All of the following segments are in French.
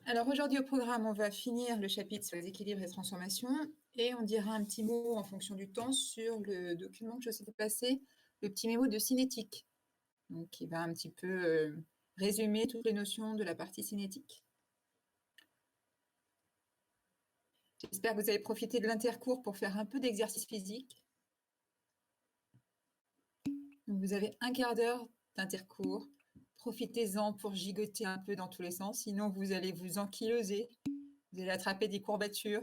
Alors aujourd'hui au programme, on va finir le chapitre sur les équilibres et transformations et on dira un petit mot en fonction du temps sur le document que je vous ai passé, le petit mémo de cinétique, donc qui va un petit peu résumer toutes les notions de la partie cinétique. J'espère que vous avez profité de l'intercours pour faire un peu d'exercice physique. Donc vous avez un quart d'heure d'intercours. Profitez-en pour gigoter un peu dans tous les sens, sinon vous allez vous ankyloser, vous allez attraper des courbatures,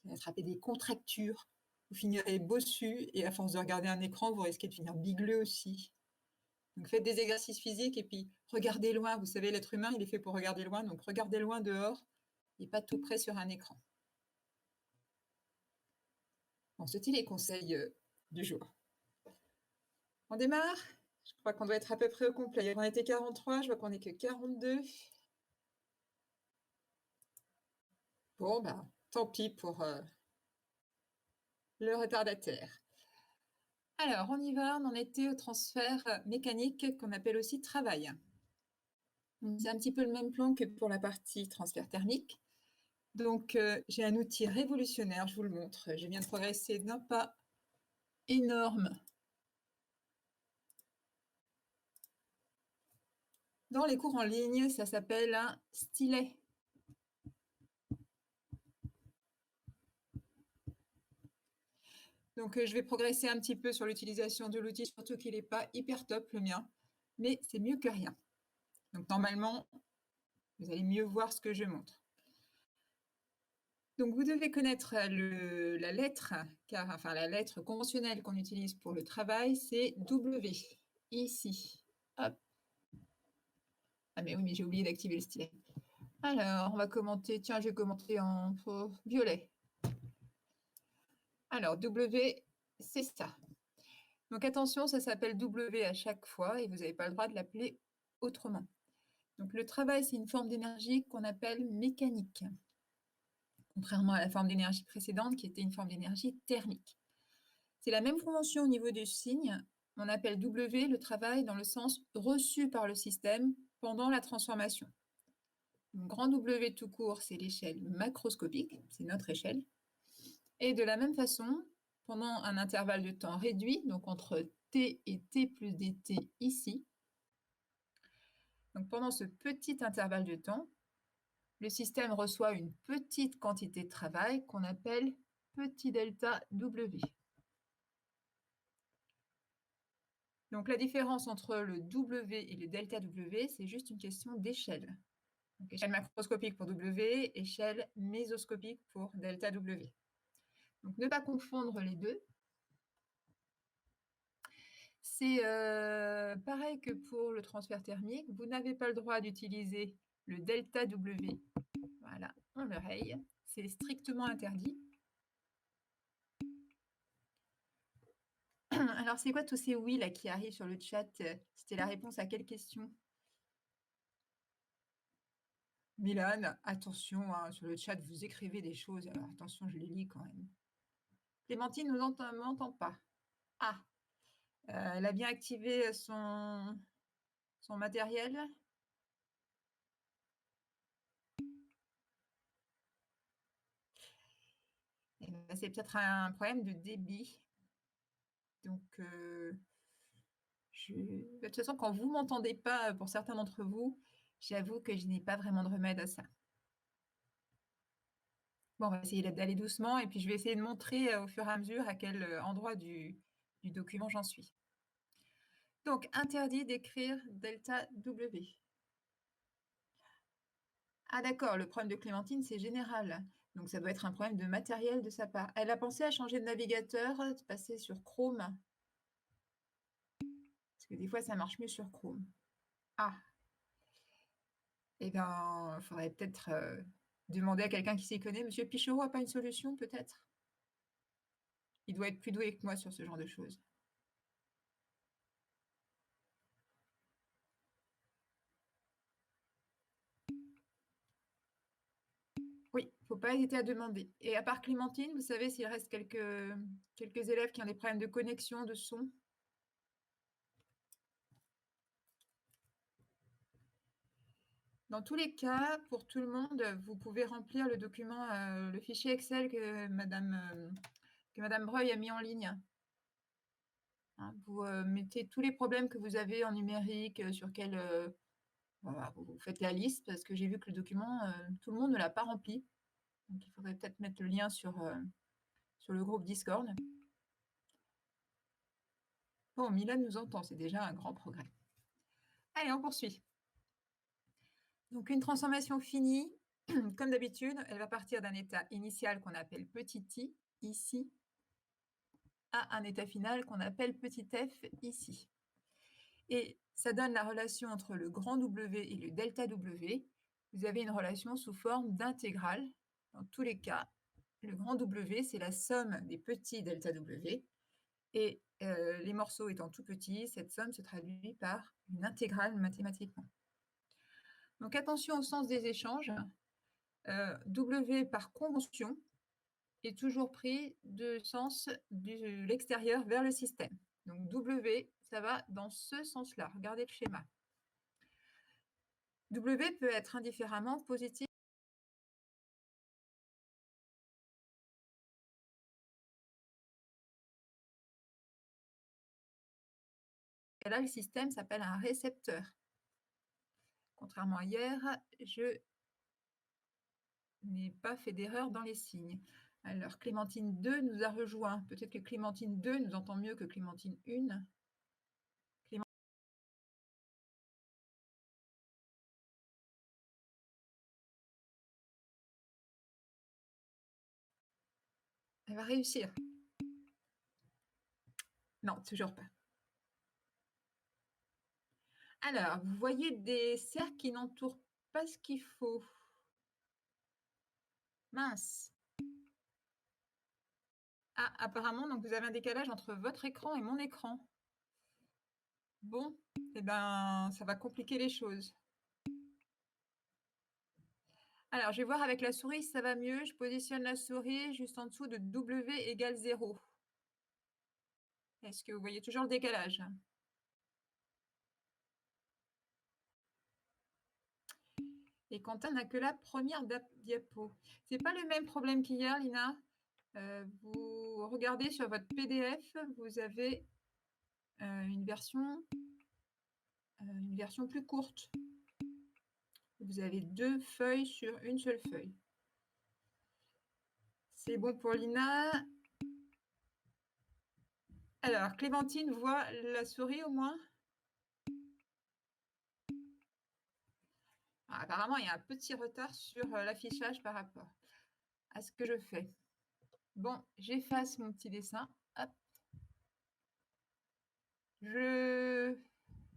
vous allez attraper des contractures, vous finirez bossu et à force de regarder un écran, vous risquez de finir bigleux aussi. Donc faites des exercices physiques et puis regardez loin. Vous savez, l'être humain, il est fait pour regarder loin, donc regardez loin dehors et pas tout près sur un écran. Bon, c'était les conseils du jour. On démarre? Je crois qu'on doit être à peu près au complet. On était 43, je vois qu'on n'est que 42. Bon, bah, tant pis pour le retardataire. Alors, on y va, on en était au transfert mécanique qu'on appelle aussi travail. C'est un petit peu le même plan que pour la partie transfert thermique. Donc, j'ai un outil révolutionnaire, je vous le montre. Je viens de progresser d'un pas énorme dans les cours en ligne. Ça s'appelle un stylet. Donc, je vais progresser un petit peu sur l'utilisation de l'outil, surtout qu'il n'est pas hyper top, le mien. Mais c'est mieux que rien. Donc, normalement, vous allez mieux voir ce que je montre. Donc, vous devez connaître la lettre, car enfin la lettre conventionnelle qu'on utilise pour le travail, c'est W. Ici. Hop. Ah, mais oui, mais j'ai oublié d'activer le stylet. Alors, on va commenter. Tiens, je vais commenter en violet. Alors, W, c'est ça. Donc, attention, ça s'appelle W à chaque fois et vous n'avez pas le droit de l'appeler autrement. Donc, le travail, c'est une forme d'énergie qu'on appelle mécanique, contrairement à la forme d'énergie précédente qui était une forme d'énergie thermique. C'est la même convention au niveau du signe. On appelle W le travail dans le sens reçu par le système pendant la transformation. Donc, grand W tout court, c'est l'échelle macroscopique, c'est notre échelle. Et de la même façon, pendant un intervalle de temps réduit, donc entre T et T plus dt ici, donc pendant ce petit intervalle de temps, le système reçoit une petite quantité de travail qu'on appelle petit delta W. Donc la différence entre le W et le delta W, c'est juste une question d'échelle. Donc échelle macroscopique pour W, échelle mésoscopique pour delta W. Donc ne pas confondre les deux. C'est pareil que pour le transfert thermique, vous n'avez pas le droit d'utiliser le delta W, voilà, en l'oreille, c'est strictement interdit. Alors c'est quoi tous ces oui là qui arrivent sur le chat? C'était la réponse à quelle question? Milan, attention, hein, sur le chat, vous écrivez des choses, alors attention, je les lis quand même. Clémentine ne m'entend pas. Ah, elle a bien activé son matériel. C'est peut-être un problème de débit. Donc, de toute façon, quand vous ne m'entendez pas, pour certains d'entre vous, j'avoue que je n'ai pas vraiment de remède à ça. Bon, on va essayer d'aller doucement et puis je vais essayer de montrer au fur et à mesure à quel endroit du document j'en suis. Donc, interdit d'écrire delta W. Ah d'accord, le problème de Clémentine, c'est général. Donc, ça doit être un problème de matériel de sa part. Elle a pensé à changer de navigateur, de passer sur Chrome. Parce que des fois, ça marche mieux sur Chrome. Ah, eh bien, il faudrait peut-être demander à quelqu'un qui s'y connaît. Monsieur Pichot n'a pas une solution, peut-être? Il doit être plus doué que moi sur ce genre de choses. Oui, il ne faut pas hésiter à demander. Et à part Clémentine, vous savez s'il reste quelques élèves qui ont des problèmes de connexion, de son? Dans tous les cas, pour tout le monde, vous pouvez remplir le document, le fichier Excel que madame Breuil a mis en ligne. Hein, vous mettez tous les problèmes que vous avez en numérique, sur quel, voilà, vous faites la liste parce que j'ai vu que le document, tout le monde ne l'a pas rempli. Donc il faudrait peut-être mettre le lien sur le groupe Discord. Bon, Milan nous entend, c'est déjà un grand progrès. Allez, on poursuit. Donc une transformation finie, comme d'habitude, elle va partir d'un état initial qu'on appelle petit i, ici, à un état final qu'on appelle petit f, ici. Et ça donne la relation entre le grand W et le delta W. Vous avez une relation sous forme d'intégrale. Dans tous les cas, le grand W, c'est la somme des petits delta W. Et les morceaux étant tout petits, cette somme se traduit par une intégrale mathématiquement. Donc attention au sens des échanges. W par convention est toujours pris de sens de l'extérieur vers le système. Donc W, ça va dans ce sens-là. Regardez le schéma. W peut être indifféremment positif. Et là, le système s'appelle un récepteur. Contrairement à hier, je n'ai pas fait d'erreur dans les signes. Alors, Clémentine 2 nous a rejoint. Peut-être que Clémentine 2 nous entend mieux que Clémentine 1. Elle va réussir. Non, toujours pas. Alors, vous voyez des cercles qui n'entourent pas ce qu'il faut. Mince. Ah, apparemment, donc vous avez un décalage entre votre écran et mon écran. Bon, eh ben, ça va compliquer les choses. Alors, je vais voir avec la souris si ça va mieux. Je positionne la souris juste en dessous de W égale 0. Est-ce que vous voyez toujours le décalage? Et Quentin n'a que la première diapo. C'est pas le même problème qu'hier, Lina. Vous regardez sur votre PDF, vous avez une version plus courte. Vous avez 2 feuilles sur une seule feuille. C'est bon pour Lina. Alors, Clémentine voit la souris au moins? Ah, apparemment, il y a un petit retard sur l'affichage par rapport à ce que je fais. Bon, j'efface mon petit dessin. Hop. Je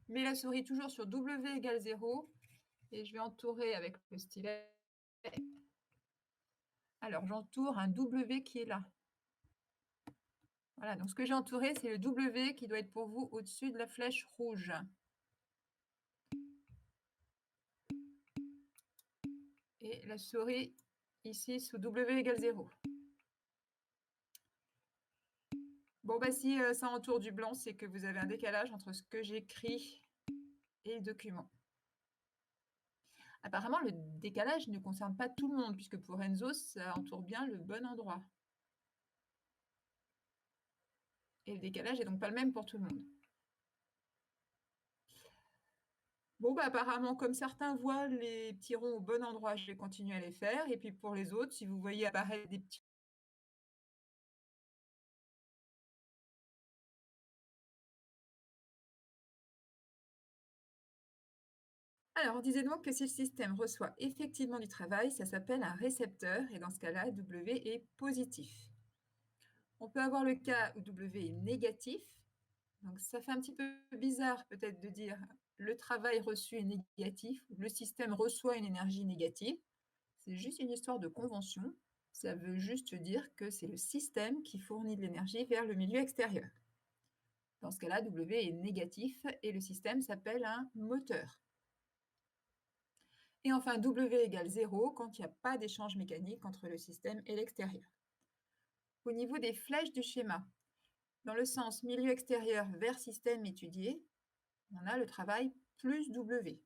mets la souris toujours sur W égale 0 et je vais entourer avec le stylet. Alors, j'entoure un W qui est là. Voilà, donc ce que j'ai entouré, c'est le W qui doit être pour vous au-dessus de la flèche rouge. Et la souris ici sous W égale 0. Bon, bah si ça entoure du blanc, c'est que vous avez un décalage entre ce que j'écris et le document. Apparemment, le décalage ne concerne pas tout le monde, puisque pour Enzo, ça entoure bien le bon endroit. Et le décalage n'est donc pas le même pour tout le monde. Bon, bah apparemment, comme certains voient les petits ronds au bon endroit, je vais continuer à les faire. Et puis pour les autres, si vous voyez apparaître des petits... Alors, on disait donc que si le système reçoit effectivement du travail, ça s'appelle un récepteur, et dans ce cas-là, W est positif. On peut avoir le cas où W est négatif. Donc, ça fait un petit peu bizarre peut-être de dire le travail reçu est négatif, ou le système reçoit une énergie négative. C'est juste une histoire de convention. Ça veut juste dire que c'est le système qui fournit de l'énergie vers le milieu extérieur. Dans ce cas-là, W est négatif et le système s'appelle un moteur. Et enfin, W égale 0 quand il n'y a pas d'échange mécanique entre le système et l'extérieur. Au niveau des flèches du schéma, dans le sens milieu extérieur vers système étudié, on a le travail plus W.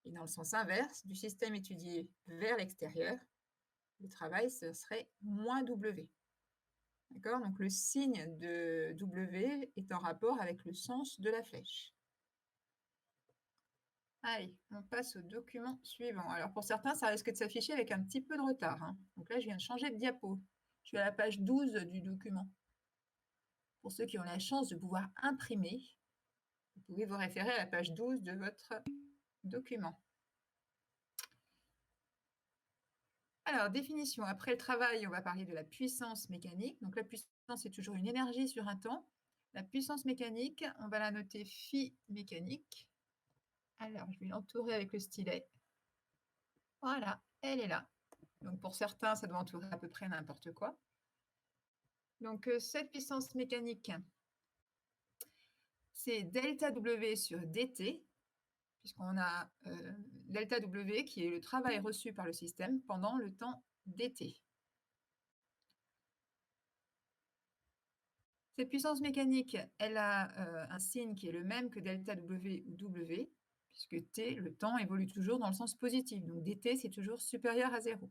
Et dans le sens inverse, du système étudié vers l'extérieur, le travail, ce serait moins W. D'accord? Donc le signe de W est en rapport avec le sens de la flèche. Allez, on passe au document suivant. Alors pour certains, ça risque de s'afficher avec un petit peu de retard, hein. Donc là, je viens de changer de diapo. Je suis à la page 12 du document. Pour ceux qui ont la chance de pouvoir imprimer, vous pouvez vous référer à la page 12 de votre document. Alors, définition. Après le travail, on va parler de la puissance mécanique. Donc la puissance, c'est toujours une énergie sur un temps. La puissance mécanique, on va la noter phi mécanique. Alors, je vais l'entourer avec le stylet. Voilà, elle est là. Donc pour certains, ça doit entourer à peu près n'importe quoi. Donc cette puissance mécanique, c'est delta W sur dt, puisqu'on a delta W qui est le travail reçu par le système pendant le temps dt. Cette puissance mécanique, elle a un signe qui est le même que delta W ou W, puisque t, le temps, évolue toujours dans le sens positif. Donc dt, c'est toujours supérieur à 0.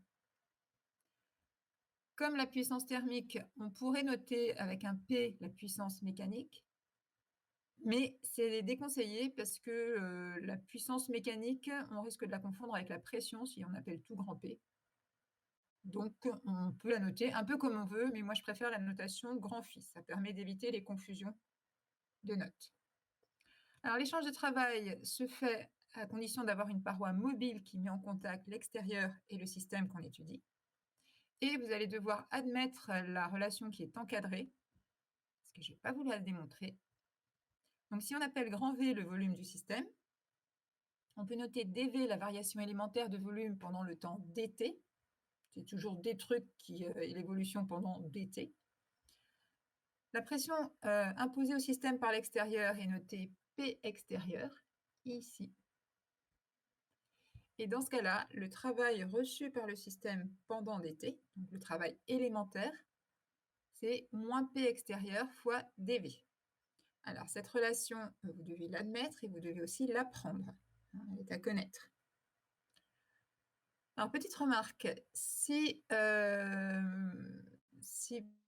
Comme la puissance thermique, on pourrait noter avec un P la puissance mécanique, mais c'est déconseillé parce que la puissance mécanique, on risque de la confondre avec la pression si on appelle tout grand P. Donc, on peut la noter un peu comme on veut, mais moi, je préfère la notation grand phi. Ça permet d'éviter les confusions de notes. Alors, l'échange de travail se fait à condition d'avoir une paroi mobile qui met en contact l'extérieur et le système qu'on étudie. Et vous allez devoir admettre la relation qui est encadrée, parce que je n'ai pas voulu la démontrer. Donc, si on appelle grand V le volume du système, on peut noter dV, la variation élémentaire de volume pendant le temps dt. C'est toujours des trucs qui est l'évolution pendant dt. La pression imposée au système par l'extérieur est notée P extérieur, ici. Et dans ce cas-là, le travail reçu par le système pendant dt, donc le travail élémentaire, c'est moins P extérieur fois dV. Alors, cette relation, vous devez l'admettre et vous devez aussi l'apprendre. Elle est à connaître. Alors, petite remarque, si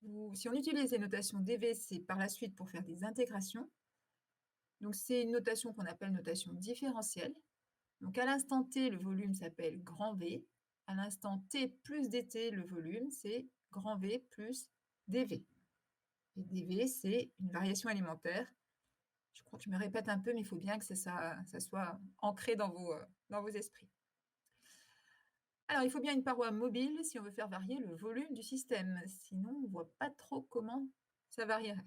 on utilise les notations dV, c'est par la suite pour faire des intégrations. Donc, c'est une notation qu'on appelle notation différentielle. Donc, à l'instant t, le volume s'appelle grand V. À l'instant t plus dt, le volume, c'est grand V plus dV. Et dV, c'est une variation élémentaire. Je crois que je me répète un peu, mais il faut bien que ça soit ancré dans vos esprits. Alors, il faut bien une paroi mobile si on veut faire varier le volume du système. Sinon, on ne voit pas trop comment ça varierait.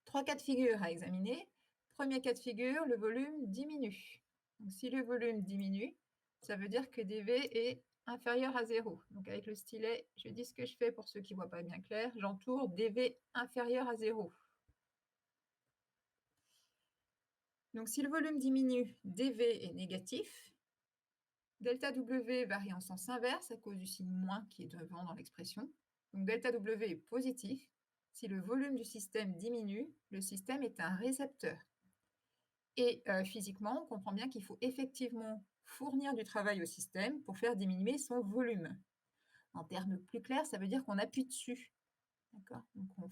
3 cas de figure à examiner. Premier cas de figure, le volume diminue. Donc, si le volume diminue, ça veut dire que dV est inférieur à 0. Donc, avec le stylet, je dis ce que je fais pour ceux qui ne voient pas bien clair. J'entoure dV inférieur à 0. Donc, si le volume diminue, dV est négatif. Delta W varie en sens inverse à cause du signe moins qui est devant dans l'expression. Donc delta W est positif. Si le volume du système diminue, le système est un récepteur. Et physiquement, on comprend bien qu'il faut effectivement fournir du travail au système pour faire diminuer son volume. En termes plus clairs, ça veut dire qu'on appuie dessus. D'accord ? Donc on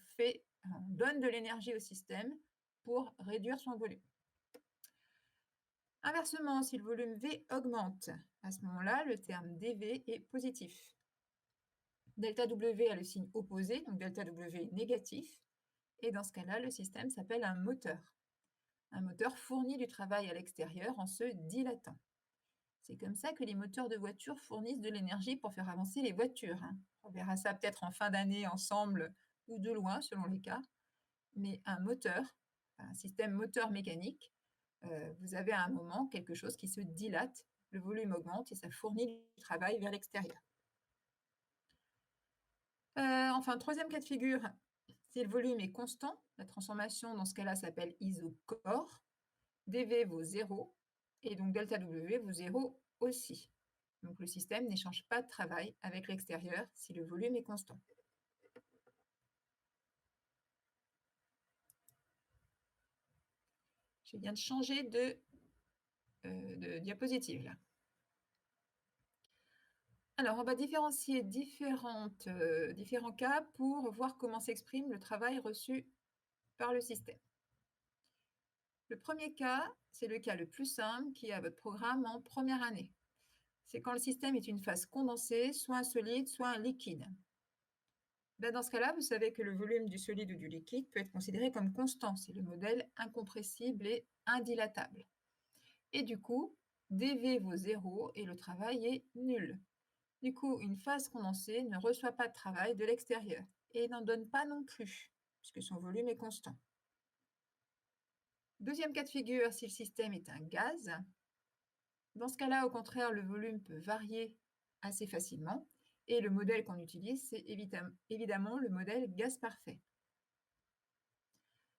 donne de l'énergie au système pour réduire son volume. Inversement, si le volume V augmente, à ce moment-là, le terme dV est positif. Delta W a le signe opposé, donc delta W est négatif. Et dans ce cas-là, le système s'appelle un moteur. Un moteur fournit du travail à l'extérieur en se dilatant. C'est comme ça que les moteurs de voitures fournissent de l'énergie pour faire avancer les voitures. On verra ça peut-être en fin d'année ensemble ou de loin, selon les cas. Mais un moteur, un système moteur mécanique, vous avez à un moment quelque chose qui se dilate, le volume augmente et ça fournit du travail vers l'extérieur. Enfin, troisième cas de figure, si le volume est constant, la transformation dans ce cas-là s'appelle isochore. dV vaut 0 et donc delta W vaut 0 aussi. Donc le système n'échange pas de travail avec l'extérieur si le volume est constant. Je viens de changer de de diapositive là. Alors, on va différencier différents cas pour voir comment s'exprime le travail reçu par le système. Le premier cas, c'est le cas le plus simple qui est à votre programme en première année. C'est quand le système est une phase condensée, soit un solide, soit un liquide. Ben, dans ce cas-là, vous savez que le volume du solide ou du liquide peut être considéré comme constant. C'est le modèle incompressible et indilatable. Et du coup, dV vaut 0 et le travail est nul. Du coup, une phase condensée ne reçoit pas de travail de l'extérieur et n'en donne pas non plus, puisque son volume est constant. Deuxième cas de figure, si le système est un gaz, dans ce cas-là, au contraire, le volume peut varier assez facilement et le modèle qu'on utilise, c'est évidemment le modèle gaz parfait.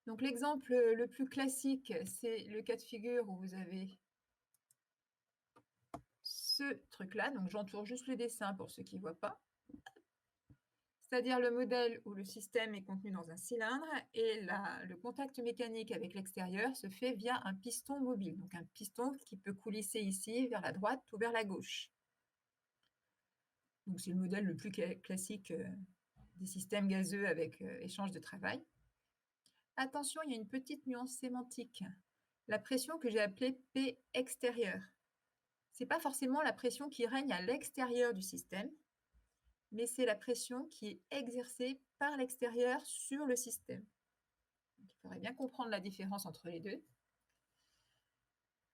Donc l'exemple le plus classique, c'est le cas de figure où vous avez ce truc-là. Donc j'entoure juste le dessin pour ceux qui ne voient pas. C'est-à-dire le modèle où le système est contenu dans un cylindre et le contact mécanique avec l'extérieur se fait via un piston mobile. Donc un piston qui peut coulisser ici vers la droite ou vers la gauche. Donc c'est le modèle le plus classique des systèmes gazeux avec échange de travail. Attention, il y a une petite nuance sémantique. La pression que j'ai appelée P extérieure. Ce n'est pas forcément la pression qui règne à l'extérieur du système, mais c'est la pression qui est exercée par l'extérieur sur le système. Donc, il faudrait bien comprendre la différence entre les deux.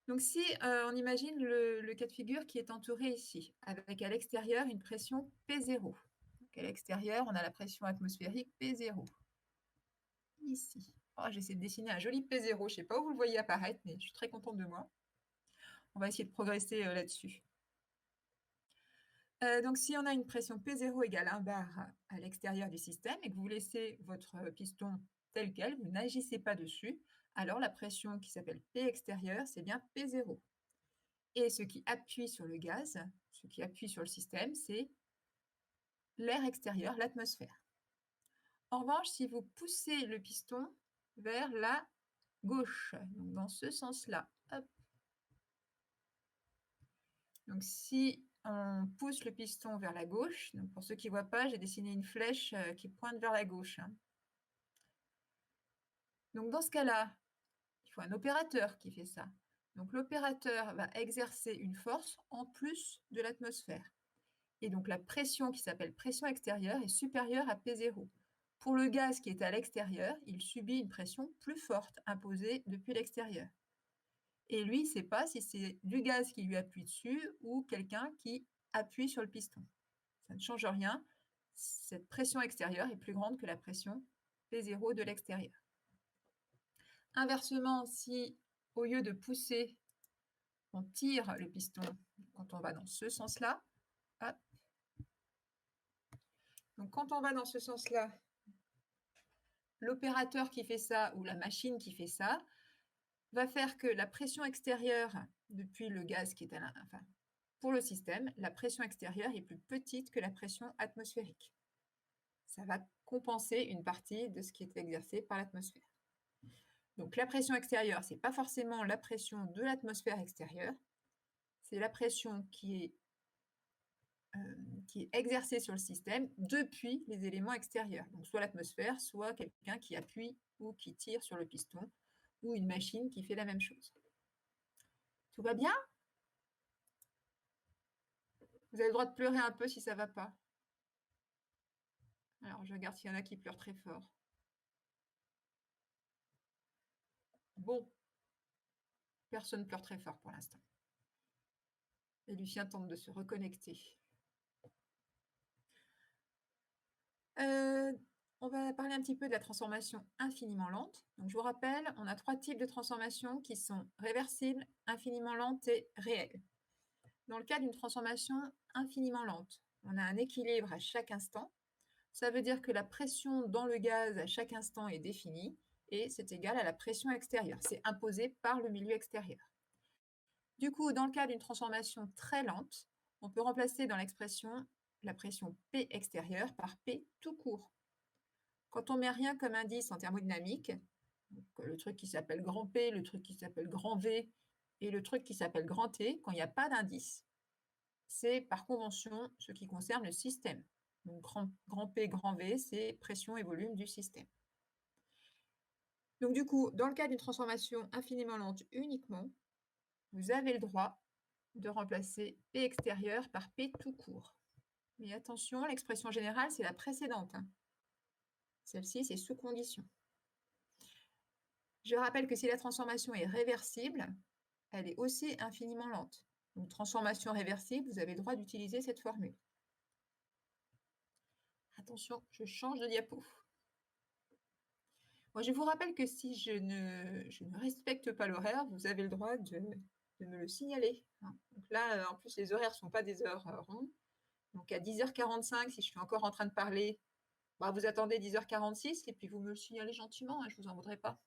Donc si on imagine le cas de figure qui est entouré ici, avec à l'extérieur une pression P0. Donc à l'extérieur, on a la pression atmosphérique P0. Ici. Oh, j'essaie de dessiner un joli P0. Je ne sais pas où vous le voyez apparaître, mais je suis très contente de moi. On va essayer de progresser là-dessus. Donc, si on a une pression P0 égale 1 bar à l'extérieur du système et que vous laissez votre piston tel quel, vous n'agissez pas dessus, alors la pression qui s'appelle P extérieur, c'est bien P0. Et ce qui appuie sur le gaz, ce qui appuie sur le système, c'est l'air extérieur, l'atmosphère. En revanche, si vous poussez le piston vers la gauche, donc dans ce sens-là, donc si on pousse le piston vers la gauche, donc pour ceux qui ne voient pas, j'ai dessiné une flèche qui pointe vers la gauche. Donc dans ce cas-là, il faut un opérateur qui fait ça. Donc l'opérateur va exercer une force en plus de l'atmosphère. Et donc la pression qui s'appelle pression extérieure est supérieure à P0. Pour le gaz qui est à l'extérieur, il subit une pression plus forte imposée depuis l'extérieur. Et lui, il ne sait pas si c'est du gaz qui lui appuie dessus ou quelqu'un qui appuie sur le piston. Ça ne change rien. Cette pression extérieure est plus grande que la pression P0 de l'extérieur. Inversement, si au lieu de pousser, on tire le piston quand on va dans ce sens-là, donc quand on va dans ce sens-là, l'opérateur qui fait ça ou la machine qui fait ça va faire que la pression extérieure depuis le gaz qui est enfin, pour le système, la pression extérieure est plus petite que la pression atmosphérique. Ça va compenser une partie de ce qui est exercé par l'atmosphère. Donc la pression extérieure, ce n'est pas forcément la pression de l'atmosphère extérieure, c'est la pression qui est exercée sur le système depuis les éléments extérieurs. Donc soit l'atmosphère, soit quelqu'un qui appuie ou qui tire sur le piston, ou une machine qui fait la même chose. Tout va bien? Vous avez le droit de pleurer un peu si ça ne va pas. Alors, je regarde s'il y en a qui pleurent très fort. Bon, personne ne pleure très fort pour l'instant. Et Lucien tente de se reconnecter. On va parler un petit peu de la transformation infiniment lente. Donc, je vous rappelle, on a 3 types de transformations qui sont réversibles, infiniment lentes et réelles. Dans le cas d'une transformation infiniment lente, on a un équilibre à chaque instant. Ça veut dire que la pression dans le gaz à chaque instant est définie et c'est égal à la pression extérieure. C'est imposé par le milieu extérieur. Du coup, dans le cas d'une transformation très lente, on peut remplacer dans l'expression la pression P extérieure par P tout court. Quand on ne met rien comme indice en thermodynamique, donc le truc qui s'appelle grand P, le truc qui s'appelle grand V, Et le truc qui s'appelle grand T, quand il n'y a pas d'indice, c'est par convention ce qui concerne le système. Donc grand P, grand V, c'est pression et volume du système. Donc du coup, dans le cas d'une transformation infiniment lente uniquement, vous avez le droit de remplacer P extérieur par P tout court. Mais attention, l'expression générale, c'est la précédente. Celle-ci, c'est sous condition. Je rappelle que si la transformation est réversible, elle est aussi infiniment lente. Donc, transformation réversible, vous avez le droit d'utiliser cette formule. Attention, je change de diapo. Moi, je vous rappelle que si je ne respecte pas l'horaire, vous avez le droit de me le signaler. Donc là, en plus, les horaires ne sont pas des heures rondes. Donc à 10h45, si je suis encore en train de parler, bah, vous attendez 10h46 et puis vous me le signalez gentiment, je ne vous en voudrais pas.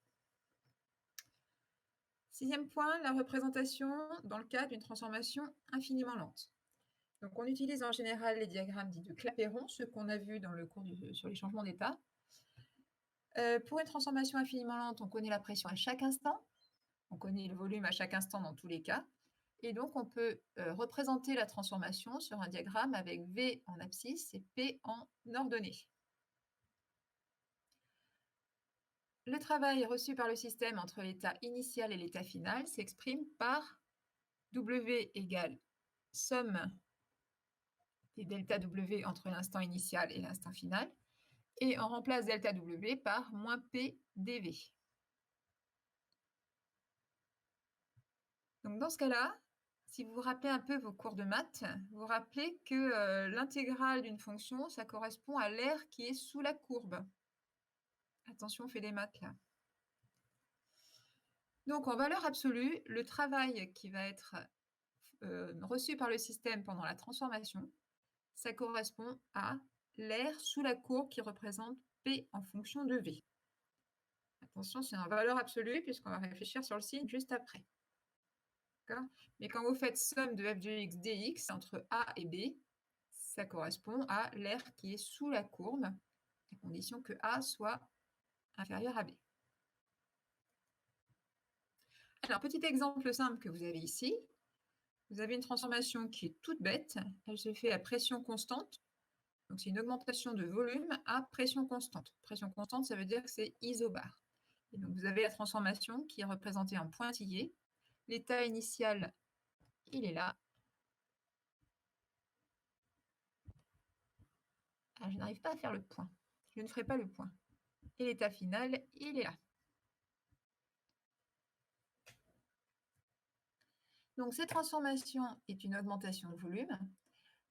6e point, la représentation dans le cas d'une transformation infiniment lente. Donc on utilise en général les diagrammes dits de Clapeyron, ceux qu'on a vus dans le cours sur les changements d'état. Pour une transformation infiniment lente, on connaît la pression à chaque instant, on connaît le volume à chaque instant dans tous les cas, et donc on peut représenter la transformation sur un diagramme avec V en abscisse et P en ordonnée. Le travail reçu par le système entre l'état initial et l'état final s'exprime par W égale somme des delta W entre l'instant initial et l'instant final, et on remplace delta W par moins P dV. Donc dans ce cas-là, si vous vous rappelez un peu vos cours de maths, vous vous rappelez que l'intégrale d'une fonction, ça correspond à l'aire qui est sous la courbe. Attention, on fait des maths là. Donc en valeur absolue, le travail qui va être reçu par le système pendant la transformation, ça correspond à l'aire sous la courbe qui représente P en fonction de V. Attention, c'est en valeur absolue puisqu'on va réfléchir sur le signe juste après. Mais quand vous faites somme de f de x dx entre A et B, ça correspond à l'aire qui est sous la courbe, à condition que A soit inférieur à B. Alors, petit exemple simple que vous avez ici. Vous avez une transformation qui est toute bête. Elle se fait à pression constante. Donc, c'est une augmentation de volume à pression constante. Pression constante, ça veut dire que c'est isobar. Et donc, vous avez la transformation qui est représentée en pointillé. L'état initial, il est là. Ah, je n'arrive pas à faire le point. Je ne ferai pas le point. Et l'état final, il est là. Donc, cette transformation est une augmentation de volume.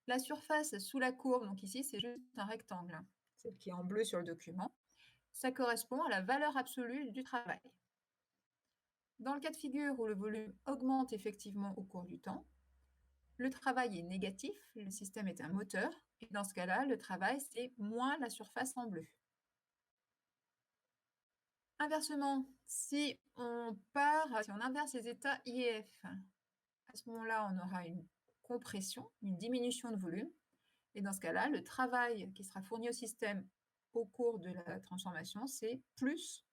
La surface sous la courbe, donc ici, c'est juste un rectangle, celle qui est en bleu sur le document. Ça correspond à la valeur absolue du travail. Dans le cas de figure où le volume augmente effectivement au cours du temps, le travail est négatif, le système est un moteur, et dans ce cas-là, le travail, c'est moins la surface en bleu. Inversement, si on inverse les états IF, à ce moment-là, on aura une compression, une diminution de volume, et dans ce cas-là, le travail qui sera fourni au système au cours de la transformation, c'est plus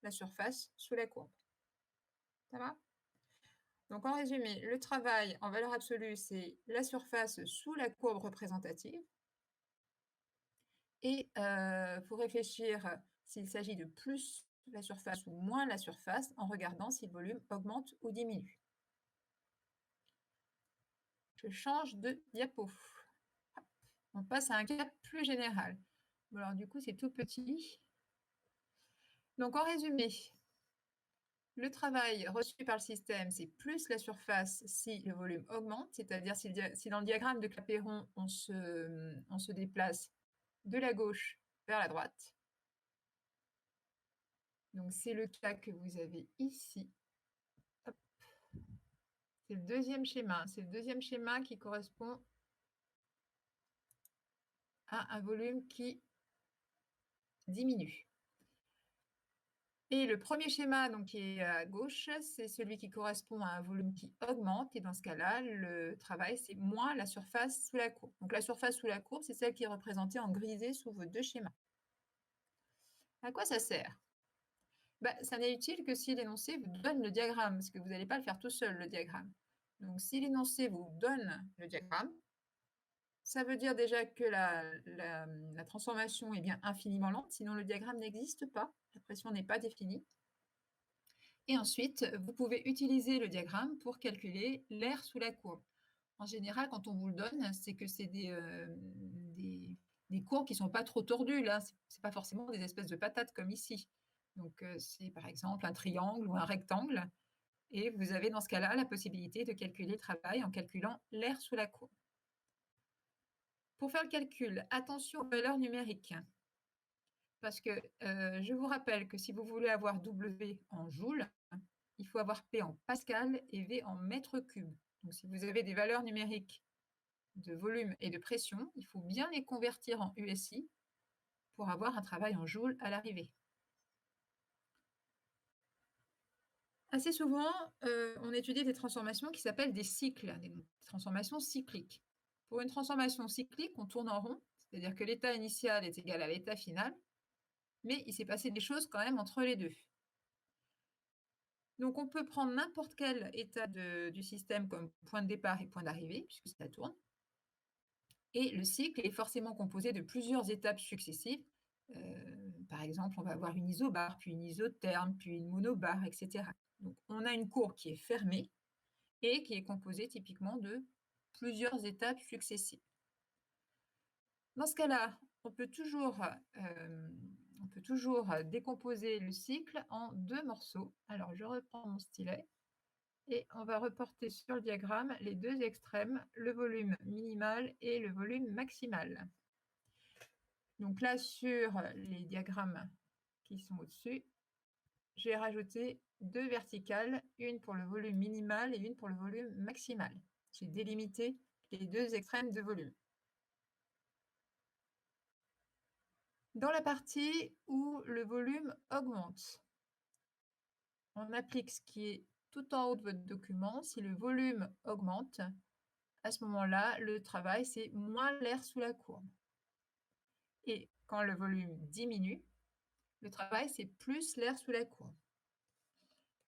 la surface sous la courbe. Ça va? Donc en résumé, le travail en valeur absolue, c'est la surface sous la courbe représentative. Et il faut réfléchir s'il s'agit de plus la surface ou moins la surface en regardant si le volume augmente ou diminue. Je change de diapo. On passe à un cas plus général. Bon, alors du coup, c'est tout petit. Donc en résumé, le travail reçu par le système, c'est plus la surface si le volume augmente, c'est-à-dire si dans le diagramme de Clapeyron, on se déplace de la gauche vers la droite. Donc c'est le cas que vous avez ici. C'est le deuxième schéma. C'est le deuxième schéma qui correspond à un volume qui diminue. Et le premier schéma, donc, qui est à gauche, c'est celui qui correspond à un volume qui augmente. Et dans ce cas-là, le travail, c'est moins la surface sous la courbe. Donc la surface sous la courbe, c'est celle qui est représentée en grisé sous vos deux schémas. À quoi ça sert? Bah, ça n'est utile que si l'énoncé vous donne le diagramme, parce que vous n'allez pas le faire tout seul, le diagramme. Donc, si l'énoncé vous donne le diagramme, ça veut dire déjà que la transformation est bien infiniment lente, sinon le diagramme n'existe pas, la pression n'est pas définie. Et ensuite, vous pouvez utiliser le diagramme pour calculer l'air sous la courbe. En général, quand on vous le donne, c'est que c'est des courbes qui ne sont pas trop tordues. Là, ce n'est pas forcément des espèces de patates comme ici. Donc, c'est par exemple un triangle ou un rectangle. Et vous avez dans ce cas-là la possibilité de calculer le travail en calculant l'air sous la courbe. Pour faire le calcul, attention aux valeurs numériques. Parce que je vous rappelle que si vous voulez avoir W en joules, il faut avoir P en pascal et V en mètres cubes. Donc, si vous avez des valeurs numériques de volume et de pression, il faut bien les convertir en USI pour avoir un travail en joules à l'arrivée. Assez souvent, on étudie des transformations qui s'appellent des cycles, des transformations cycliques. Pour une transformation cyclique, on tourne en rond, c'est-à-dire que l'état initial est égal à l'état final, mais il s'est passé des choses quand même entre les deux. Donc, on peut prendre n'importe quel état du système comme point de départ et point d'arrivée, puisque ça tourne. Et le cycle est forcément composé de plusieurs étapes successives. Par exemple, on va avoir une isobare, puis une isotherme, puis une monobare, etc. Donc, on a une courbe qui est fermée et qui est composée typiquement de plusieurs étapes successives. Dans ce cas-là, on peut toujours décomposer le cycle en deux morceaux. Alors, je reprends mon stylet et on va reporter sur le diagramme les deux extrêmes, le volume minimal et le volume maximal. Donc là, sur les diagrammes qui sont au-dessus, j'ai rajouté deux verticales, une pour le volume minimal et une pour le volume maximal. J'ai délimité les deux extrêmes de volume. Dans la partie où le volume augmente, on applique ce qui est tout en haut de votre document. Si le volume augmente, à ce moment-là, le travail, c'est moins l'air sous la courbe. Et quand le volume diminue, le travail, c'est plus l'air sous la courbe.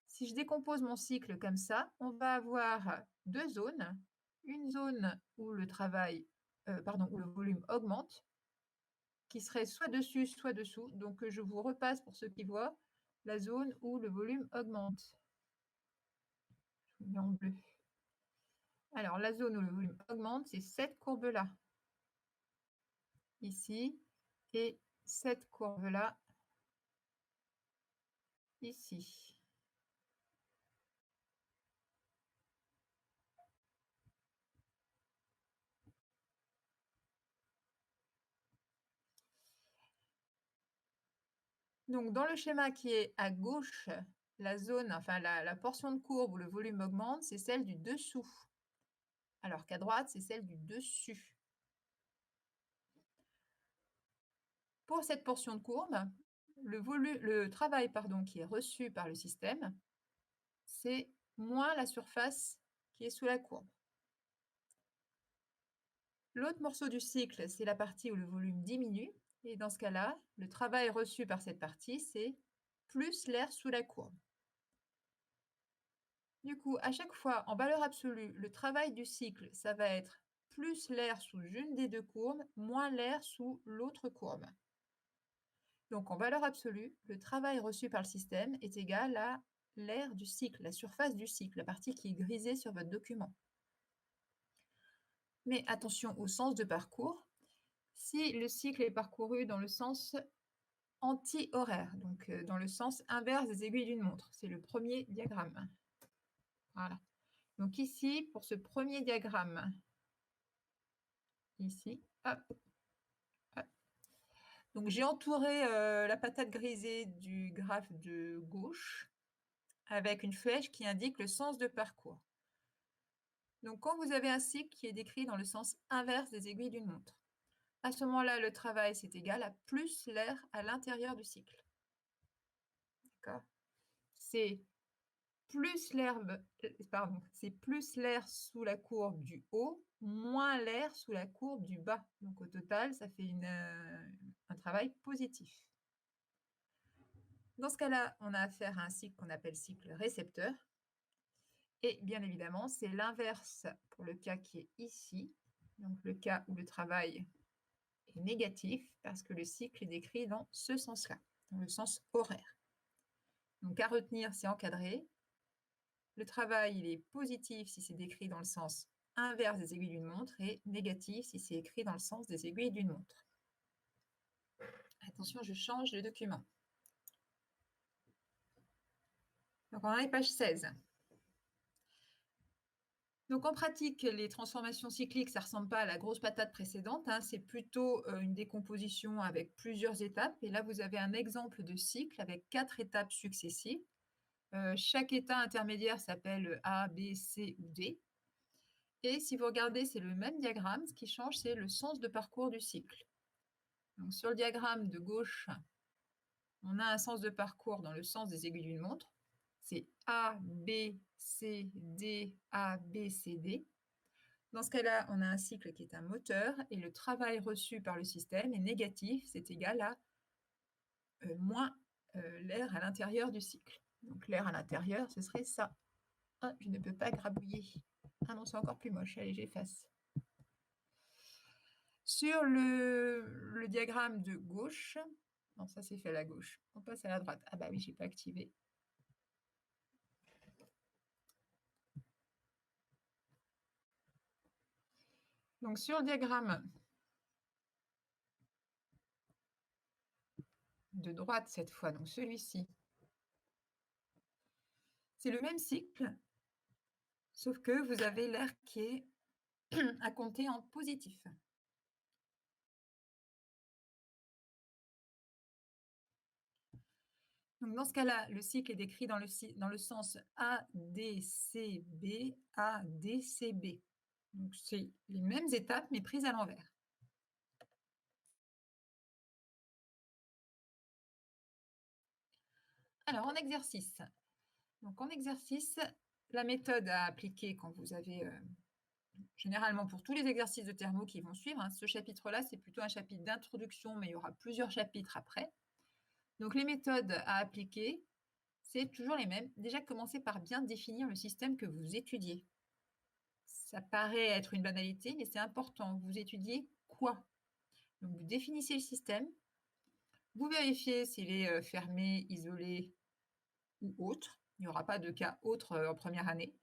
Si je décompose mon cycle comme ça, on va avoir deux zones. Une zone où le où le volume augmente, qui serait soit dessus, soit dessous. Donc, je vous repasse pour ceux qui voient la zone où le volume augmente. Je vous mets en bleu. Alors, la zone où le volume augmente, c'est cette courbe-là, ici, et cette courbe-là, ici. Donc, dans le schéma qui est à gauche, la zone, enfin la portion de courbe où le volume augmente, c'est celle du dessous. Alors qu'à droite, c'est celle du dessus. Pour cette portion de courbe, le travail qui est reçu par le système, c'est moins la surface qui est sous la courbe. L'autre morceau du cycle, c'est la partie où le volume diminue. Et dans ce cas-là, le travail reçu par cette partie, c'est plus l'air sous la courbe. Du coup, à chaque fois, en valeur absolue, le travail du cycle, ça va être plus l'air sous une des deux courbes, moins l'air sous l'autre courbe. Donc, en valeur absolue, le travail reçu par le système est égal à l'air du cycle, la surface du cycle, la partie qui est grisée sur votre document. Mais attention au sens de parcours. Si le cycle est parcouru dans le sens anti-horaire, donc dans le sens inverse des aiguilles d'une montre, c'est le premier diagramme. Voilà. Donc ici, pour ce premier diagramme, ici, hop, hop. Donc j'ai entouré la patate grisée du graphe de gauche avec une flèche qui indique le sens de parcours. Donc quand vous avez un cycle qui est décrit dans le sens inverse des aiguilles d'une montre, à ce moment-là, le travail, c'est égal à plus l'air à l'intérieur du cycle. D'accord ? C'est plus l'air sous la courbe du haut, moins l'air sous la courbe du bas. Donc au total, ça fait un travail positif. Dans ce cas-là, on a affaire à un cycle qu'on appelle cycle récepteur. Et bien évidemment, c'est l'inverse pour le cas qui est ici, donc le cas où le travail est négatif, parce que le cycle est décrit dans ce sens-là, dans le sens horaire. Donc à retenir, c'est encadré. Le travail, il est positif si c'est décrit dans le sens inverse des aiguilles d'une montre et négatif si c'est écrit dans le sens des aiguilles d'une montre. Attention, je change de document. Donc on est page 16. Donc en pratique, les transformations cycliques, ça ne ressemble pas à la grosse patate précédente, hein, c'est plutôt une décomposition avec plusieurs étapes. Et là, vous avez un exemple de cycle avec 4 étapes successives. Chaque état intermédiaire s'appelle A, B, C ou D. Et si vous regardez, c'est le même diagramme. Ce qui change, c'est le sens de parcours du cycle. Donc sur le diagramme de gauche, on a un sens de parcours dans le sens des aiguilles d'une montre. C'est A, B, C, D, A, B, C, D. Dans ce cas-là, on a un cycle qui est un moteur et le travail reçu par le système est négatif, c'est égal à moins l'air à l'intérieur du cycle. Donc l'air à l'intérieur, ce serait ça. Ah, je ne peux pas grabouiller. Ah non, c'est encore plus moche. Allez, j'efface. Sur le diagramme de gauche, non, ça c'est fait à la gauche. On passe à la droite. Ah bah oui, je n'ai pas activé. Donc sur le diagramme de droite cette fois, donc celui-ci, c'est le même cycle, sauf que vous avez l'air qui est à compter en positif. Donc dans ce cas-là, le cycle est décrit dans le sens ADCB, ADCB. Donc c'est les mêmes étapes, mais prises à l'envers. Alors en exercice. Donc en exercice, la méthode à appliquer quand vous avez, généralement pour tous les exercices de thermo qui vont suivre, hein, ce chapitre-là, c'est plutôt un chapitre d'introduction, mais il y aura plusieurs chapitres après. Donc les méthodes à appliquer, c'est toujours les mêmes. Déjà, commencez par bien définir le système que vous étudiez. Ça paraît être une banalité, mais c'est important. Vous étudiez quoi? Donc, vous définissez le système. Vous vérifiez s'il est fermé, isolé ou autre. Il n'y aura pas de cas autre en première année.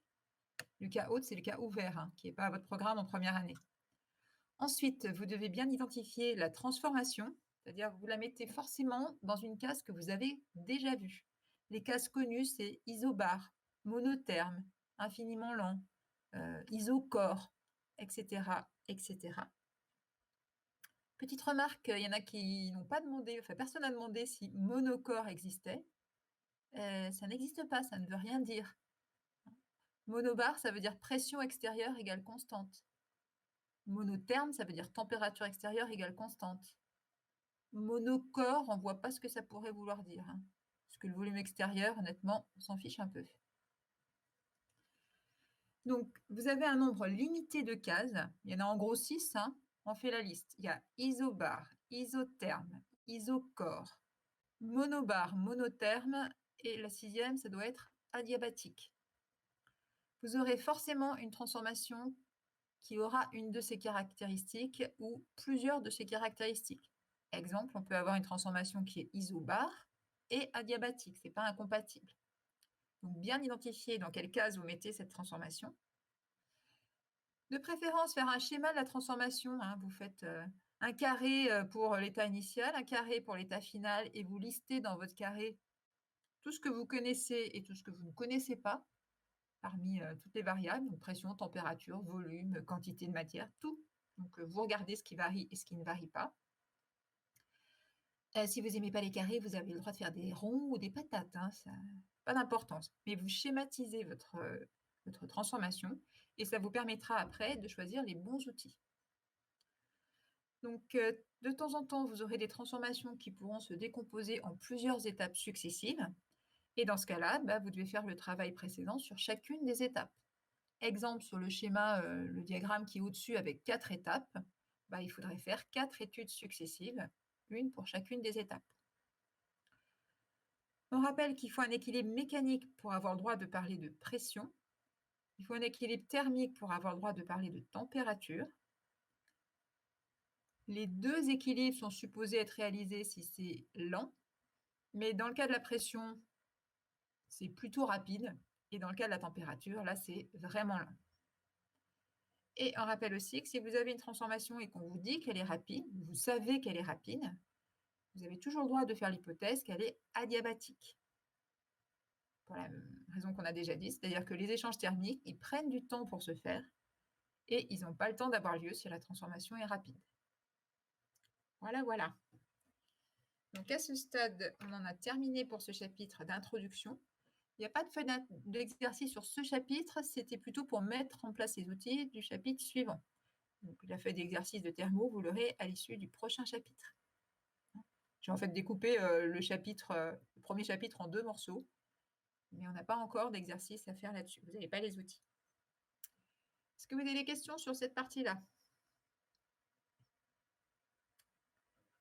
Le cas autre, c'est le cas ouvert, hein, qui n'est pas votre programme en première année. Ensuite, vous devez bien identifier la transformation, c'est-à-dire vous la mettez forcément dans une case que vous avez déjà vue. Les cases connues, c'est isobar, monotherme, infiniment lent, isocore, etc., etc. Petite remarque, il y en a qui n'ont pas demandé, enfin personne n'a demandé si monocore existait. Ça n'existe pas, ça ne veut rien dire. Monobar, ça veut dire pression extérieure égale constante. Monotherme, ça veut dire température extérieure égale constante. Monocore, on ne voit pas ce que ça pourrait vouloir dire, hein. Parce que le volume extérieur, honnêtement, on s'en fiche un peu. Donc, vous avez un nombre limité de cases. Il y en a en gros 6, hein. On fait la liste. Il y a isobar, isotherme, isocore, monobar, monotherme, et la 6e, ça doit être adiabatique. Vous aurez forcément une transformation qui aura une de ces caractéristiques ou plusieurs de ces caractéristiques. Exemple, on peut avoir une transformation qui est isobar et adiabatique, ce n'est pas incompatible. Donc bien identifier dans quelle case vous mettez cette transformation. De préférence, faire un schéma de la transformation, hein. Vous faites un carré pour l'état initial, un carré pour l'état final, et vous listez dans votre carré tout ce que vous connaissez et tout ce que vous ne connaissez pas, parmi toutes les variables, donc pression, température, volume, quantité de matière, tout. Donc vous regardez ce qui varie et ce qui ne varie pas. Si vous n'aimez pas les carrés, vous avez le droit de faire des ronds ou des patates, hein, ça n'a pas d'importance. Mais vous schématisez votre transformation et ça vous permettra après de choisir les bons outils. Donc, de temps en temps, vous aurez des transformations qui pourront se décomposer en plusieurs étapes successives. Et dans ce cas-là, vous devez faire le travail précédent sur chacune des étapes. Exemple, sur le schéma, le diagramme qui est au-dessus avec 4 étapes, il faudrait faire 4 études successives, une pour chacune des étapes. On rappelle qu'il faut un équilibre mécanique pour avoir le droit de parler de pression. Il faut un équilibre thermique pour avoir le droit de parler de température. Les deux équilibres sont supposés être réalisés si c'est lent, mais dans le cas de la pression, c'est plutôt rapide. Et dans le cas de la température, là, c'est vraiment lent. Et on rappelle aussi que si vous avez une transformation et qu'on vous dit qu'elle est rapide, vous savez qu'elle est rapide, vous avez toujours le droit de faire l'hypothèse qu'elle est adiabatique. Pour la raison qu'on a déjà dit, c'est-à-dire que les échanges thermiques, ils prennent du temps pour se faire et ils n'ont pas le temps d'avoir lieu si la transformation est rapide. Voilà, voilà. Donc à ce stade, on en a terminé pour ce chapitre d'introduction. Il n'y a pas de feuille d'exercice sur ce chapitre, c'était plutôt pour mettre en place les outils du chapitre suivant. Donc, la feuille d'exercice de thermo, vous l'aurez à l'issue du prochain chapitre. J'ai en fait découpé le premier chapitre en 2 morceaux, mais on n'a pas encore d'exercice à faire là-dessus. Vous n'avez pas les outils. Est-ce que vous avez des questions sur cette partie-là?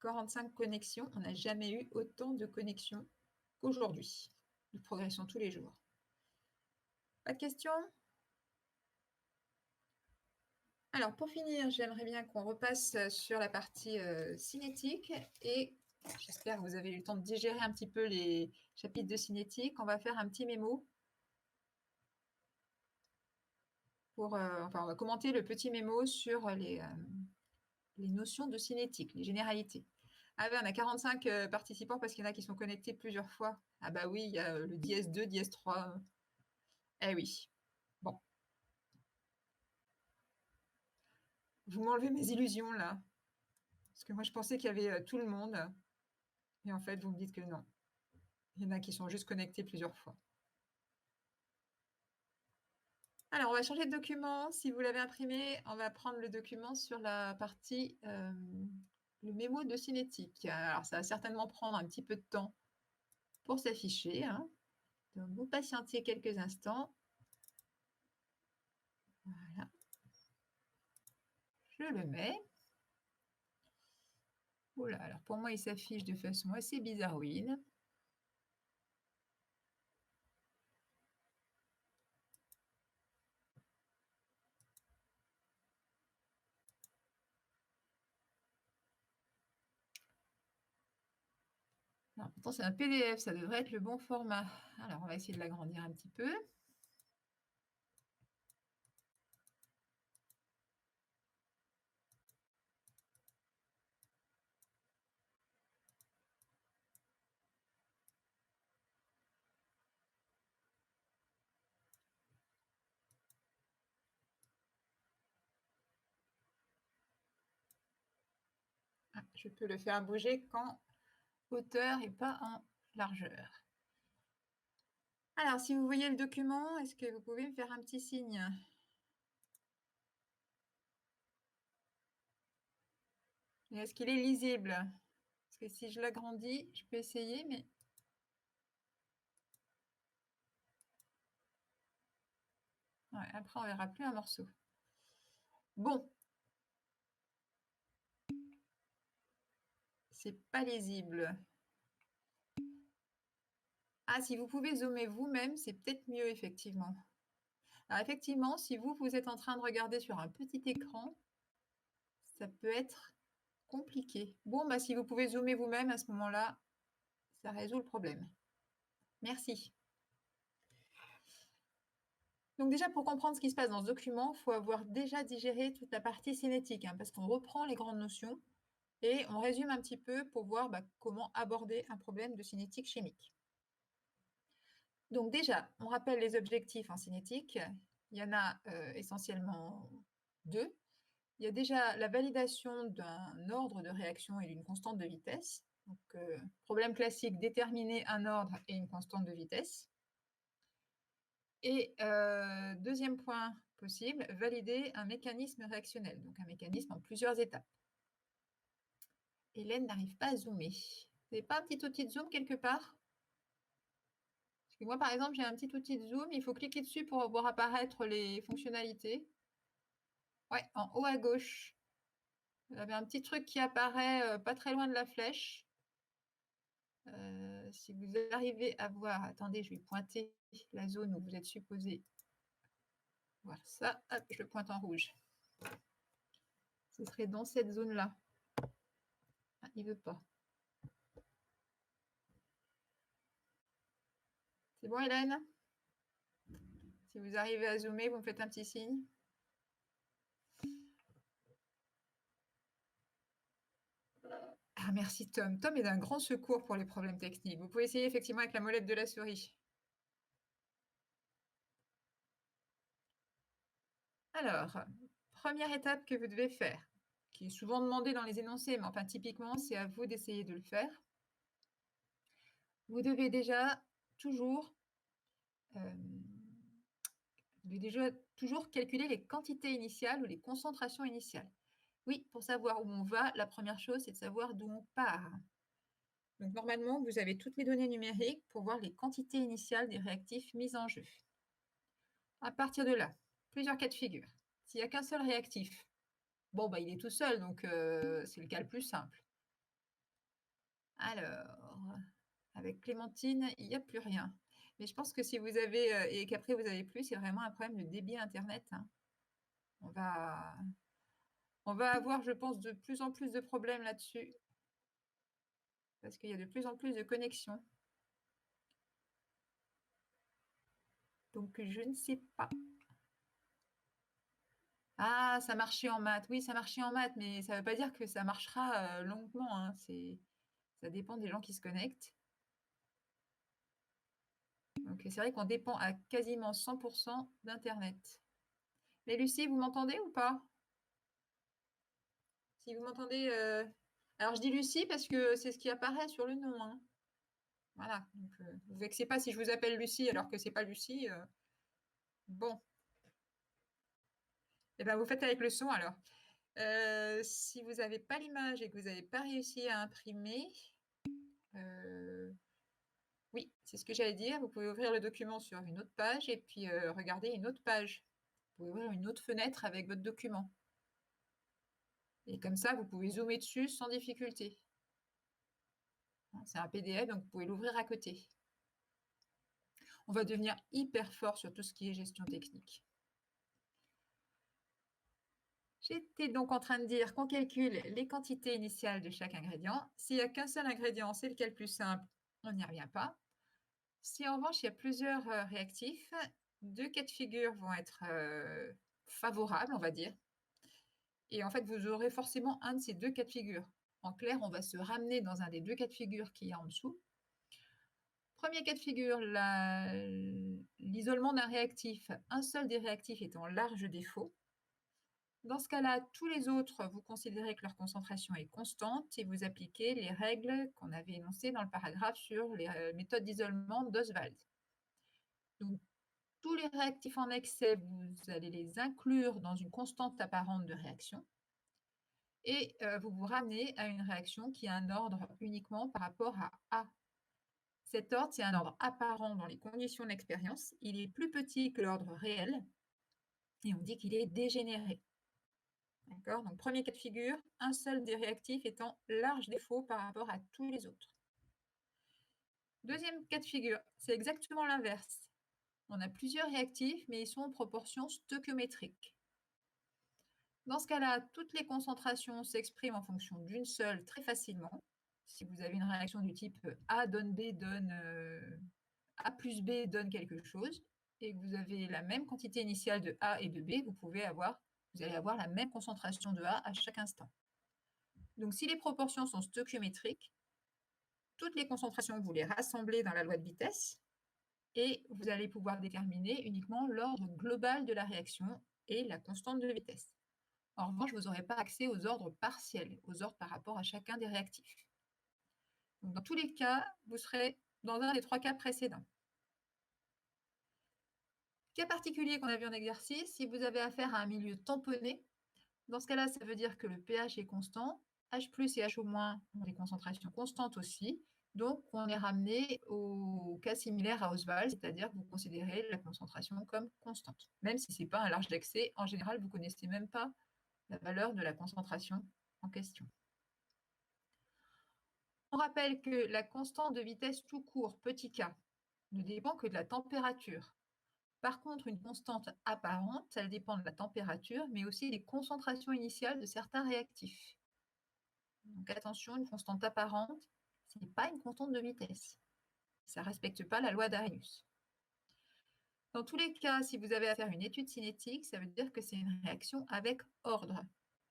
45 connexions, on n'a jamais eu autant de connexions qu'aujourd'hui. Nous progressons tous les jours. Pas de questions? Alors, pour finir, j'aimerais bien qu'on repasse sur la partie cinétique et j'espère que vous avez eu le temps de digérer un petit peu les chapitres de cinétique. On va faire un petit mémo pour, on va commenter le petit mémo sur les notions de cinétique, les généralités. Ah ben, on a 45 participants parce qu'il y en a qui sont connectés plusieurs fois. Ah bah oui, il y a le dièse 2, dièse 3. Eh oui. Bon. Vous m'enlevez mes illusions là. Parce que moi, je pensais qu'il y avait tout le monde. Et en fait, vous me dites que non. Il y en a qui sont juste connectés plusieurs fois. Alors, on va changer de document. Si vous l'avez imprimé, on va prendre le document sur la partie le mémo de cinétique. Alors, ça va certainement prendre un petit peu de temps pour s'afficher. Hein. Donc, vous patientez quelques instants. Voilà. Je le mets. Oula, alors pour moi, il s'affiche de façon assez bizarroïde. Alors, pourtant, c'est un PDF, ça devrait être le bon format. Alors, on va essayer de l'agrandir un petit peu. Ah, je peux le faire bouger qu'en hauteur et pas en largeur. Alors, si vous voyez le document, est-ce que vous pouvez me faire un petit signe? Et est-ce qu'il est lisible? Parce que si je l'agrandis, je peux essayer, mais... Ouais, après, on verra plus un morceau. Bon. C'est pas lisible. Ah, si vous pouvez zoomer vous-même, c'est peut-être mieux, effectivement. Alors, effectivement, si vous êtes en train de regarder sur un petit écran, ça peut être compliqué. Bon, bah, si vous pouvez zoomer vous-même, à ce moment-là, ça résout le problème. Merci. Donc déjà, pour comprendre ce qui se passe dans ce document, il faut avoir déjà digéré toute la partie cinétique, hein, parce qu'on reprend les grandes notions et on résume un petit peu pour voir comment aborder un problème de cinétique chimique. Donc déjà, on rappelle les objectifs en cinétique. Il y en a essentiellement 2. Il y a déjà la validation d'un ordre de réaction et d'une constante de vitesse. Donc, problème classique, déterminer un ordre et une constante de vitesse. Et deuxième point possible, valider un mécanisme réactionnel, donc un mécanisme en plusieurs étapes. Hélène n'arrive pas à zoomer. Vous n'avez pas un petit outil de zoom quelque part? Parce que moi, par exemple, j'ai un petit outil de zoom, il faut cliquer dessus pour voir apparaître les fonctionnalités. Ouais, en haut à gauche. Vous avez un petit truc qui apparaît pas très loin de la flèche. Si vous arrivez à voir, attendez, je vais pointer la zone où vous êtes supposé voir ça. Hop, je le pointe en rouge. Ce serait dans cette zone-là. Ah, il ne veut pas. C'est bon, Hélène? Si vous arrivez à zoomer, vous me faites un petit signe. Ah, merci Tom. Tom est d'un grand secours pour les problèmes techniques. Vous pouvez essayer effectivement avec la molette de la souris. Alors, première étape que vous devez faire, qui est souvent demandée dans les énoncés, mais enfin typiquement, c'est à vous d'essayer de le faire. Vous devez déjà toujours, calculer les quantités initiales ou les concentrations initiales. Oui, pour savoir où on va, la première chose, c'est de savoir d'où on part. Donc normalement, vous avez toutes les données numériques pour voir les quantités initiales des réactifs mis en jeu. À partir de là, plusieurs cas de figure. S'il n'y a qu'un seul réactif, bon, bah, il est tout seul, donc c'est le cas le plus simple. Alors, avec Clémentine, il n'y a plus rien. Mais je pense que si vous avez, et qu'après vous avez plus, c'est vraiment un problème de débit Internet. Hein. On va avoir, je pense, de plus en plus de problèmes là-dessus. Parce qu'il y a de plus en plus de connexions. Donc, je ne sais pas. Ah, ça marchait en maths. Oui, ça marchait en maths, mais ça ne veut pas dire que ça marchera longuement. Hein. Ça dépend des gens qui se connectent. Donc, c'est vrai qu'on dépend à quasiment 100% d'Internet. Mais Lucie, vous m'entendez ou pas? Si vous m'entendez... Alors, je dis Lucie parce que c'est ce qui apparaît sur le nom. Hein. Voilà. Donc, vous vexez pas si je vous appelle Lucie alors que c'est pas Lucie. Bon. Eh ben, vous faites avec le son alors. Si vous n'avez pas l'image et que vous n'avez pas réussi à imprimer, oui, c'est ce que j'allais dire. Vous pouvez ouvrir le document sur une autre page et puis regarder une autre page. Vous pouvez ouvrir une autre fenêtre avec votre document. Et comme ça, vous pouvez zoomer dessus sans difficulté. C'est un PDF, donc vous pouvez l'ouvrir à côté. On va devenir hyper fort sur tout ce qui est gestion technique. J'étais donc en train de dire qu'on calcule les quantités initiales de chaque ingrédient. S'il n'y a qu'un seul ingrédient, c'est lequel plus simple, on n'y revient pas. Si en revanche, il y a plusieurs réactifs, deux cas de figure vont être favorables, on va dire. Et en fait, vous aurez forcément un de ces deux cas de figure. En clair, on va se ramener dans un des deux cas de figure qu'il y a en dessous. Premier cas de figure, l'isolement d'un réactif, un seul des réactifs est en large défaut. Dans ce cas-là, tous les autres, vous considérez que leur concentration est constante et vous appliquez les règles qu'on avait énoncées dans le paragraphe sur les méthodes d'isolement d'Oswald. Donc, tous les réactifs en excès, vous allez les inclure dans une constante apparente de réaction et vous vous ramenez à une réaction qui a un ordre uniquement par rapport à A. Cet ordre, c'est un ordre apparent dans les conditions d'expérience. Il est plus petit que l'ordre réel et on dit qu'il est dégénéré. D'accord? Donc, premier cas de figure, un seul des réactifs est en large défaut par rapport à tous les autres. Deuxième cas de figure, c'est exactement l'inverse. On a plusieurs réactifs, mais ils sont en proportion stoichiométrique. Dans ce cas-là, toutes les concentrations s'expriment en fonction d'une seule très facilement. Si vous avez une réaction du type A donne B donne A plus B donne quelque chose, et que vous avez la même quantité initiale de A et de B, vous allez avoir la même concentration de A à chaque instant. Donc si les proportions sont stoichiométriques, toutes les concentrations, vous les rassemblez dans la loi de vitesse, et vous allez pouvoir déterminer uniquement l'ordre global de la réaction et la constante de vitesse. En revanche, vous n'aurez pas accès aux ordres partiels, aux ordres par rapport à chacun des réactifs. Donc, dans tous les cas, vous serez dans un des trois cas précédents. Cas particulier qu'on a vu en exercice, si vous avez affaire à un milieu tamponné, dans ce cas-là, ça veut dire que le pH est constant, H+ et HO- ont des concentrations constantes aussi, donc on est ramené au cas similaire à Oswald, c'est-à-dire que vous considérez la concentration comme constante. Même si ce n'est pas un large d'accès, en général, vous ne connaissez même pas la valeur de la concentration en question. On rappelle que la constante de vitesse tout court, petit k, ne dépend que de la température. Par contre, une constante apparente, elle dépend de la température, mais aussi des concentrations initiales de certains réactifs. Donc attention, une constante apparente, ce n'est pas une constante de vitesse. Ça ne respecte pas la loi d'Arrhenius. Dans tous les cas, si vous avez à faire une étude cinétique, ça veut dire que c'est une réaction avec ordre.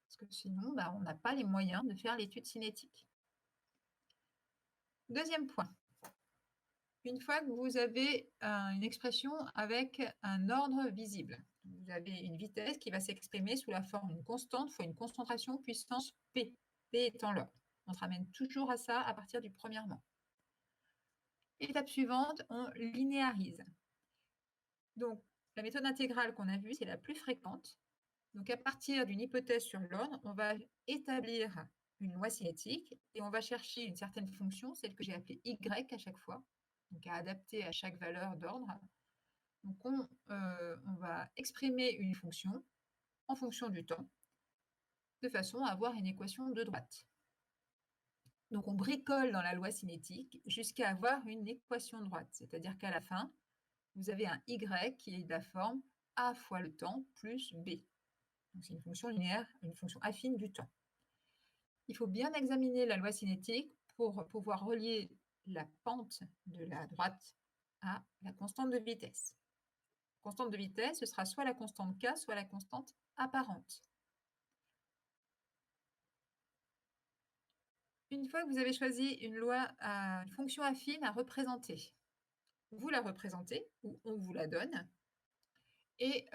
Parce que sinon, on n'a pas les moyens de faire l'étude cinétique. Deuxième point. Une fois que vous avez une expression avec un ordre visible, vous avez une vitesse qui va s'exprimer sous la forme d'une constante fois une concentration puissance P, P étant l'ordre. On se ramène toujours à ça à partir du premièrement. Étape suivante, on linéarise. Donc, la méthode intégrale qu'on a vue, c'est la plus fréquente. Donc, à partir d'une hypothèse sur l'ordre, on va établir une loi cinétique et on va chercher une certaine fonction, celle que j'ai appelée Y à chaque fois, donc à adapter à chaque valeur d'ordre. Donc, on va exprimer une fonction en fonction du temps, de façon à avoir une équation de droite. Donc, on bricole dans la loi cinétique jusqu'à avoir une équation de droite, c'est-à-dire qu'à la fin, vous avez un Y qui est de la forme A fois le temps plus B. C'est une fonction linéaire, une fonction affine du temps. Il faut bien examiner la loi cinétique pour pouvoir relier la pente de la droite à la constante de vitesse. La constante de vitesse, ce sera soit la constante K, soit la constante apparente. Une fois que vous avez choisi une fonction affine à représenter, vous la représentez ou on vous la donne et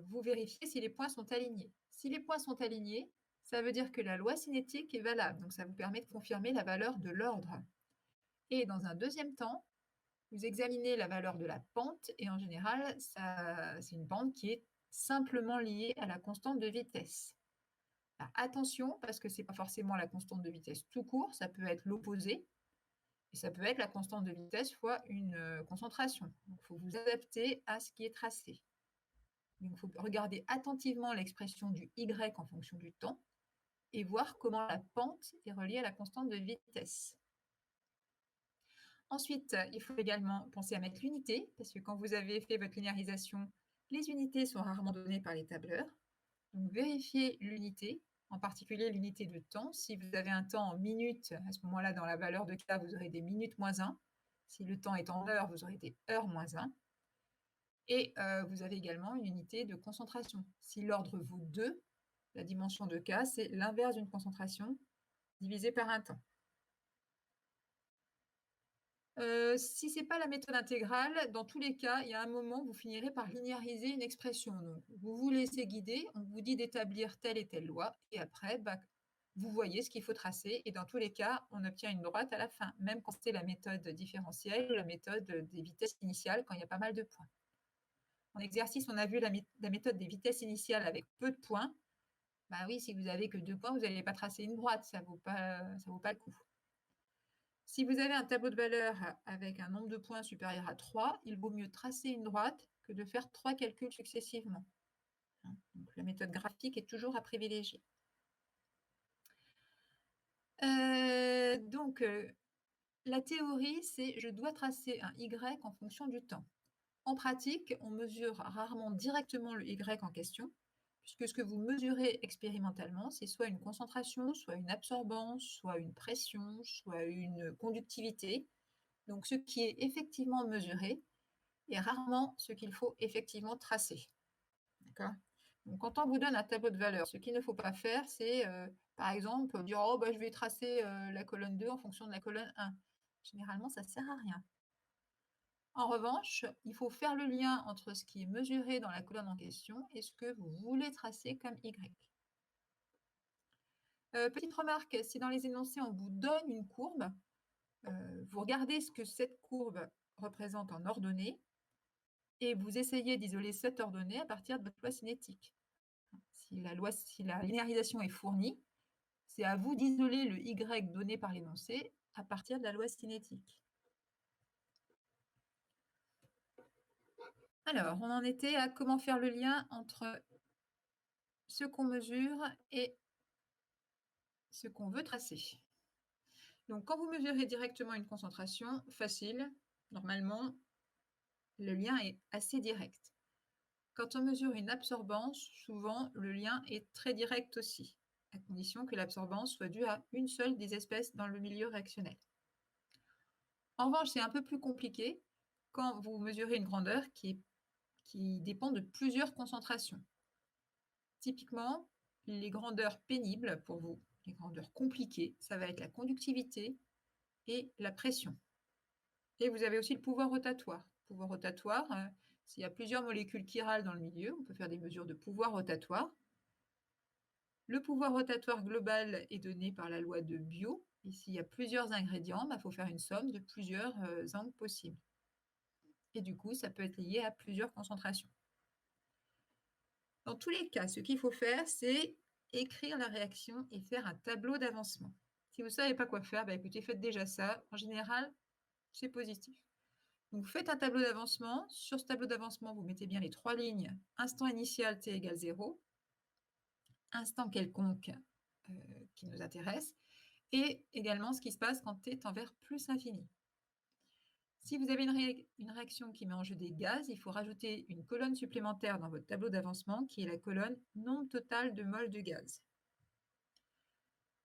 vous vérifiez si les points sont alignés. Si les points sont alignés, ça veut dire que la loi cinétique est valable. Donc, ça vous permet de confirmer la valeur de l'ordre. Et dans un deuxième temps, vous examinez la valeur de la pente et en général, c'est une pente qui est simplement liée à la constante de vitesse. Alors, attention, parce que ce n'est pas forcément la constante de vitesse tout court, ça peut être l'opposé. Et ça peut être la constante de vitesse fois une concentration. Donc, il faut vous adapter à ce qui est tracé. Donc, il faut regarder attentivement l'expression du Y en fonction du temps et voir comment la pente est reliée à la constante de vitesse. Ensuite, il faut également penser à mettre l'unité, parce que quand vous avez fait votre linéarisation, les unités sont rarement données par les tableurs. Donc, vérifiez l'unité, en particulier l'unité de temps. Si vous avez un temps en minutes, à ce moment-là, dans la valeur de K, vous aurez des minutes moins 1. Si le temps est en heures, vous aurez des heures moins 1. Et vous avez également une unité de concentration. Si l'ordre vaut 2, la dimension de K, c'est l'inverse d'une concentration divisée par un temps. Si ce n'est pas la méthode intégrale, dans tous les cas, il y a un moment où vous finirez par linéariser une expression. Donc, vous vous laissez guider, on vous dit d'établir telle et telle loi, et après, vous voyez ce qu'il faut tracer, et dans tous les cas, on obtient une droite à la fin, même quand c'est la méthode différentielle ou la méthode des vitesses initiales, quand il y a pas mal de points. En exercice, on a vu la méthode des vitesses initiales avec peu de points. Oui, si vous n'avez que 2 points, vous n'allez pas tracer une droite, ça vaut pas le coup. Si vous avez un tableau de valeurs avec un nombre de points supérieur à 3, il vaut mieux tracer une droite que de faire 3 calculs successivement. Donc, la méthode graphique est toujours à privilégier. La théorie, c'est je dois tracer un Y en fonction du temps. En pratique, on mesure rarement directement le Y en question, puisque ce que vous mesurez expérimentalement, c'est soit une concentration, soit une absorbance, soit une pression, soit une conductivité. Donc, ce qui est effectivement mesuré est rarement ce qu'il faut effectivement tracer. D'accord ? Donc, quand on vous donne un tableau de valeurs, ce qu'il ne faut pas faire, c'est, par exemple, dire « Oh, je vais tracer la colonne 2 en fonction de la colonne 1 ». Généralement, ça ne sert à rien. En revanche, il faut faire le lien entre ce qui est mesuré dans la colonne en question et ce que vous voulez tracer comme Y. Petite remarque, si dans les énoncés, on vous donne une courbe, vous regardez ce que cette courbe représente en ordonnée et vous essayez d'isoler cette ordonnée à partir de votre loi cinétique. Si la linéarisation est fournie, c'est à vous d'isoler le Y donné par l'énoncé à partir de la loi cinétique. Alors, on en était à comment faire le lien entre ce qu'on mesure et ce qu'on veut tracer. Donc, quand vous mesurez directement une concentration, facile, normalement, le lien est assez direct. Quand on mesure une absorbance, souvent, le lien est très direct aussi, à condition que l'absorbance soit due à une seule des espèces dans le milieu réactionnel. En revanche, c'est un peu plus compliqué quand vous mesurez une grandeur qui dépend de plusieurs concentrations. Typiquement, les grandeurs pénibles pour vous, les grandeurs compliquées, ça va être la conductivité et la pression. Et vous avez aussi le pouvoir rotatoire. Le pouvoir rotatoire, s'il y a plusieurs molécules chirales dans le milieu, on peut faire des mesures de pouvoir rotatoire. Le pouvoir rotatoire global est donné par la loi de Biot. Et s'il y a plusieurs ingrédients, il faut faire une somme de plusieurs angles possibles. Et du coup, ça peut être lié à plusieurs concentrations. Dans tous les cas, ce qu'il faut faire, c'est écrire la réaction et faire un tableau d'avancement. Si vous ne savez pas quoi faire, écoutez, faites déjà ça. En général, c'est positif. Donc, vous faites un tableau d'avancement. Sur ce tableau d'avancement, vous mettez bien les 3 lignes. Instant initial, t égale 0. Instant quelconque qui nous intéresse. Et également ce qui se passe quand t tend vers plus infini. Si vous avez une réaction qui met en jeu des gaz, il faut rajouter une colonne supplémentaire dans votre tableau d'avancement qui est la colonne nombre total de moles de gaz.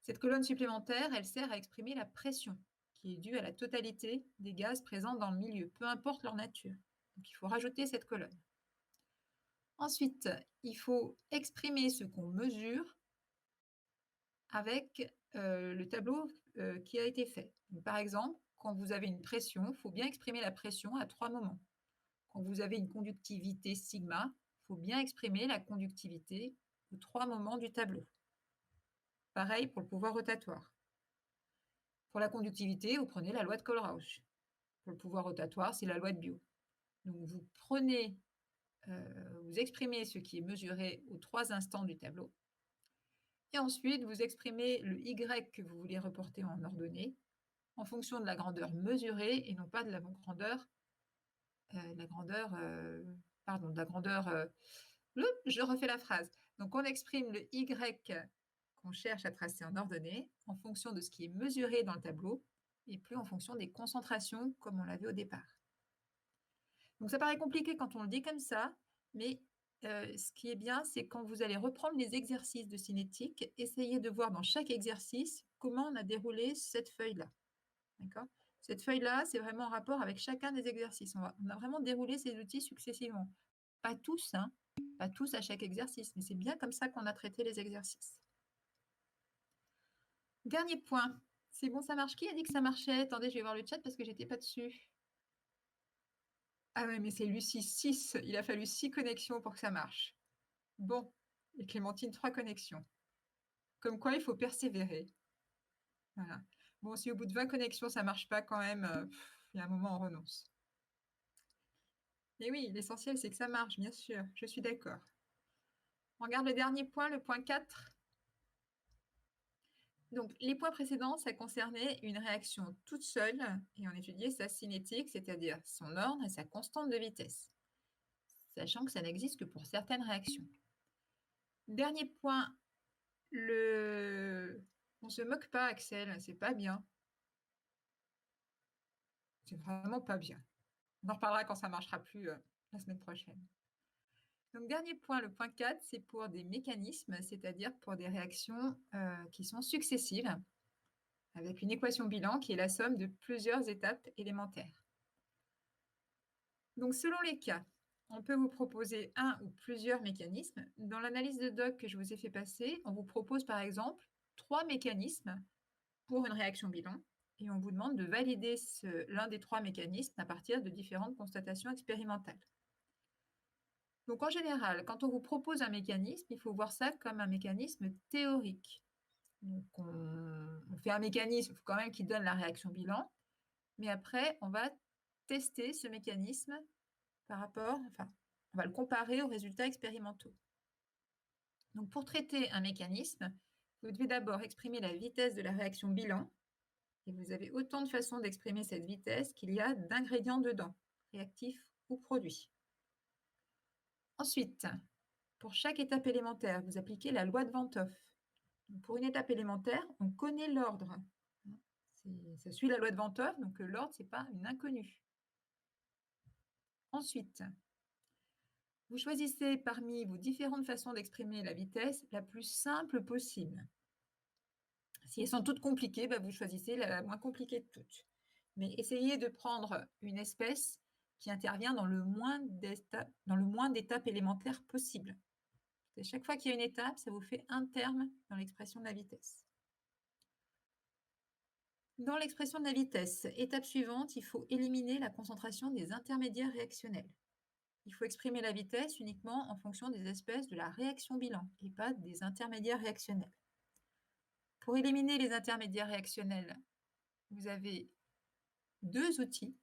Cette colonne supplémentaire, elle sert à exprimer la pression qui est due à la totalité des gaz présents dans le milieu, peu importe leur nature. Donc il faut rajouter cette colonne. Ensuite, il faut exprimer ce qu'on mesure avec le tableau qui a été fait. Donc, par exemple, quand vous avez une pression, il faut bien exprimer la pression à 3 moments. Quand vous avez une conductivité sigma, il faut bien exprimer la conductivité aux 3 moments du tableau. Pareil pour le pouvoir rotatoire. Pour la conductivité, vous prenez la loi de Kohlrausch. Pour le pouvoir rotatoire, c'est la loi de Biot. Donc vous prenez, vous exprimez ce qui est mesuré aux 3 instants du tableau. Et ensuite, vous exprimez le Y que vous voulez reporter en ordonnée en fonction de la grandeur mesurée et non pas de la grandeur, je refais la phrase. Donc, on exprime le Y qu'on cherche à tracer en ordonnée en fonction de ce qui est mesuré dans le tableau et plus en fonction des concentrations comme on l'avait au départ. Donc, ça paraît compliqué quand on le dit comme ça, mais ce qui est bien, c'est quand vous allez reprendre les exercices de cinétique, essayez de voir dans chaque exercice comment on a déroulé cette feuille-là. D'accord ? Cette feuille-là, c'est vraiment en rapport avec chacun des exercices. On a vraiment déroulé ces outils successivement. Pas tous, hein, pas tous à chaque exercice, mais c'est bien comme ça qu'on a traité les exercices. Dernier point. C'est bon, ça marche. Qui a dit que ça marchait? Attendez, je vais voir le chat parce que j'étais pas dessus. Ah ouais, mais c'est Lucie 6. Il a fallu 6 connexions pour que ça marche. Bon, et Clémentine, 3 connexions. Comme quoi, il faut persévérer. Voilà. Bon, si au bout de 20 connexions, ça ne marche pas quand même, il y a un moment, on renonce. Mais oui, l'essentiel, c'est que ça marche, bien sûr. Je suis d'accord. On regarde le dernier point, le point 4. Donc, les points précédents, ça concernait une réaction toute seule et on étudiait sa cinétique, c'est-à-dire son ordre et sa constante de vitesse, sachant que ça n'existe que pour certaines réactions. Dernier point, on se moque pas, Axel, c'est pas bien. C'est vraiment pas bien. On en reparlera quand ça marchera plus la semaine prochaine. Donc, dernier point, le point 4, c'est pour des mécanismes, c'est-à-dire pour des réactions qui sont successives, avec une équation bilan qui est la somme de plusieurs étapes élémentaires. Donc, selon les cas, on peut vous proposer un ou plusieurs mécanismes. Dans l'analyse de doc que je vous ai fait passer, on vous propose par exemple 3 mécanismes pour une réaction bilan et on vous demande de valider l'un des 3 mécanismes à partir de différentes constatations expérimentales. Donc, en général, quand on vous propose un mécanisme, il faut voir ça comme un mécanisme théorique. Donc, on fait un mécanisme quand même qui donne la réaction bilan, mais après, on va tester ce mécanisme par rapport, on va le comparer aux résultats expérimentaux. Donc, pour traiter un mécanisme, vous devez d'abord exprimer la vitesse de la réaction bilan, et vous avez autant de façons d'exprimer cette vitesse qu'il y a d'ingrédients dedans, réactifs ou produits. Ensuite, pour chaque étape élémentaire, vous appliquez la loi de Van't Hoff. Pour une étape élémentaire, on connaît l'ordre. Ça suit la loi de Ventov, donc l'ordre, ce n'est pas une inconnue. Ensuite, vous choisissez parmi vos différentes façons d'exprimer la vitesse la plus simple possible. Si elles sont toutes compliquées, vous choisissez la moins compliquée de toutes. Mais essayez de prendre une espèce qui intervient dans le moins d'étapes élémentaires possible. À chaque fois qu'il y a une étape, ça vous fait un terme dans l'expression de la vitesse. Dans l'expression de la vitesse, étape suivante, il faut éliminer la concentration des intermédiaires réactionnels. Il faut exprimer la vitesse uniquement en fonction des espèces de la réaction bilan et pas des intermédiaires réactionnels. Pour éliminer les intermédiaires réactionnels, vous avez deux outils.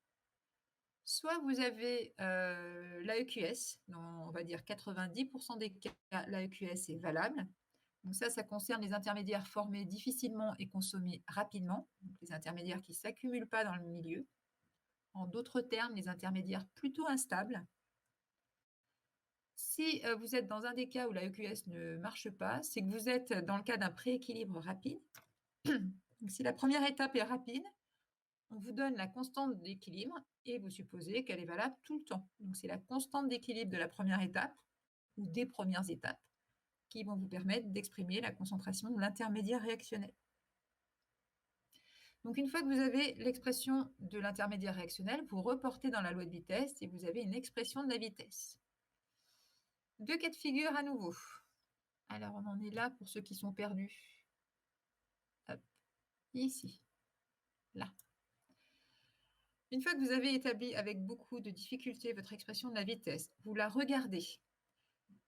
Soit vous avez l'AEQS, dans on va dire 90% des cas, l'AEQS est valable. Donc ça concerne les intermédiaires formés difficilement et consommés rapidement, donc les intermédiaires qui ne s'accumulent pas dans le milieu. En d'autres termes, les intermédiaires plutôt instables. Si vous êtes dans un des cas où la EQS ne marche pas, c'est que vous êtes dans le cas d'un prééquilibre rapide. Donc, si la première étape est rapide, on vous donne la constante d'équilibre et vous supposez qu'elle est valable tout le temps. Donc, c'est la constante d'équilibre de la première étape ou des premières étapes qui vont vous permettre d'exprimer la concentration de l'intermédiaire réactionnel. Donc, une fois que vous avez l'expression de l'intermédiaire réactionnel, vous reportez dans la loi de vitesse et vous avez une expression de la vitesse. Deux cas de figure à nouveau. Alors, on en est là pour ceux qui sont perdus. Hop, ici, là. Une fois que vous avez établi avec beaucoup de difficulté votre expression de la vitesse, vous la regardez.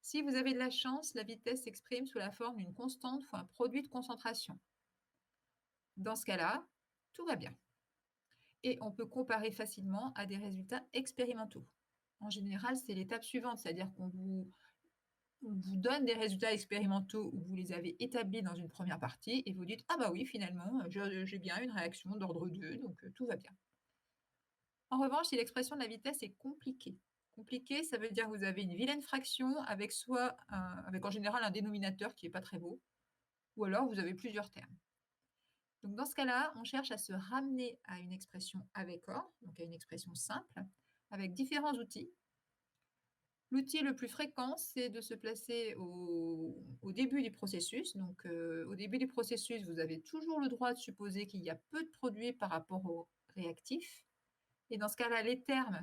Si vous avez de la chance, la vitesse s'exprime sous la forme d'une constante fois un produit de concentration. Dans ce cas-là, tout va bien. Et on peut comparer facilement à des résultats expérimentaux. En général, c'est l'étape suivante, c'est-à-dire qu'on vous donne des résultats expérimentaux où vous les avez établis dans une première partie et vous dites « Ah bah oui, finalement, j'ai bien une réaction d'ordre 2, donc tout va bien ». En revanche, si l'expression de la vitesse est compliquée, ça veut dire que vous avez une vilaine fraction avec en général un dénominateur qui n'est pas très beau, ou alors vous avez plusieurs termes. Donc dans ce cas-là, on cherche à se ramener à une expression avec ordre, donc à une expression simple, avec différents outils. L'outil le plus fréquent, c'est de se placer au début du processus. Donc, au début du processus, vous avez toujours le droit de supposer qu'il y a peu de produits par rapport au réactif. Et dans ce cas-là,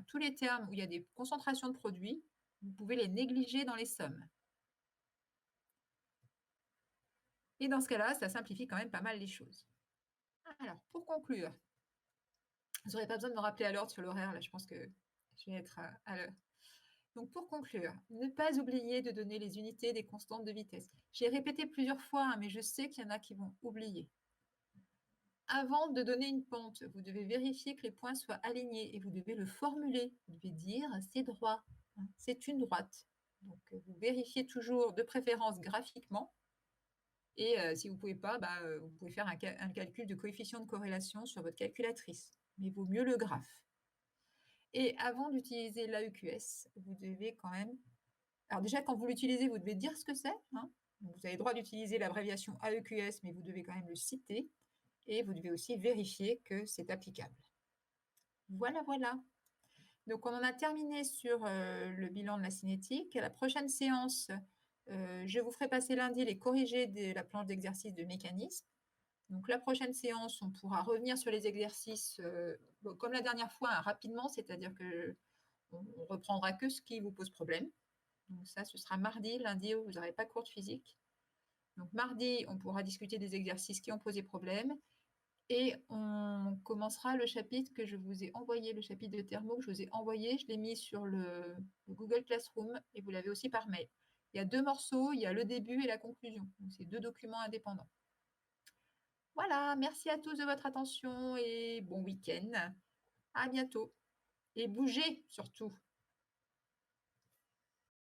tous les termes où il y a des concentrations de produits, vous pouvez les négliger dans les sommes. Et dans ce cas-là, ça simplifie quand même pas mal les choses. Alors, pour conclure, vous n'aurez pas besoin de me rappeler à l'ordre sur l'horaire, là, je pense que je vais être à l'heure. Donc, pour conclure, ne pas oublier de donner les unités des constantes de vitesse. J'ai répété plusieurs fois, mais je sais qu'il y en a qui vont oublier. Avant de donner une pente, vous devez vérifier que les points soient alignés et vous devez le formuler. Vous devez dire « c'est droit hein, »,« c'est une droite ». Donc, vous vérifiez toujours de préférence graphiquement. Et si vous ne pouvez pas, vous pouvez faire un calcul de coefficient de corrélation sur votre calculatrice. Mais il vaut mieux le graphe. Et avant d'utiliser l'AEQS, vous devez quand même... Alors déjà, quand vous l'utilisez, vous devez dire ce que c'est. Hein. Vous avez le droit d'utiliser l'abréviation AEQS, mais vous devez quand même le citer. Et vous devez aussi vérifier que c'est applicable. Voilà, voilà. Donc, on en a terminé sur le bilan de la cinétique. À la prochaine séance, je vous ferai passer lundi les corrigés de la planche d'exercice de mécanisme. Donc, la prochaine séance, on pourra revenir sur les exercices, comme la dernière fois, hein, rapidement, c'est-à-dire qu'on ne reprendra que ce qui vous pose problème. Donc, ça, ce sera mardi, lundi, où vous n'aurez pas cours de physique. Donc, mardi, on pourra discuter des exercices qui ont posé problème. Et on commencera le chapitre que je vous ai envoyé, le chapitre de thermo que je vous ai envoyé. Je l'ai mis sur le Google Classroom et vous l'avez aussi par mail. Il y a deux morceaux, il y a le début et la conclusion. Donc, c'est deux documents indépendants. Voilà, merci à tous de votre attention et bon week-end. À bientôt. Et bougez surtout.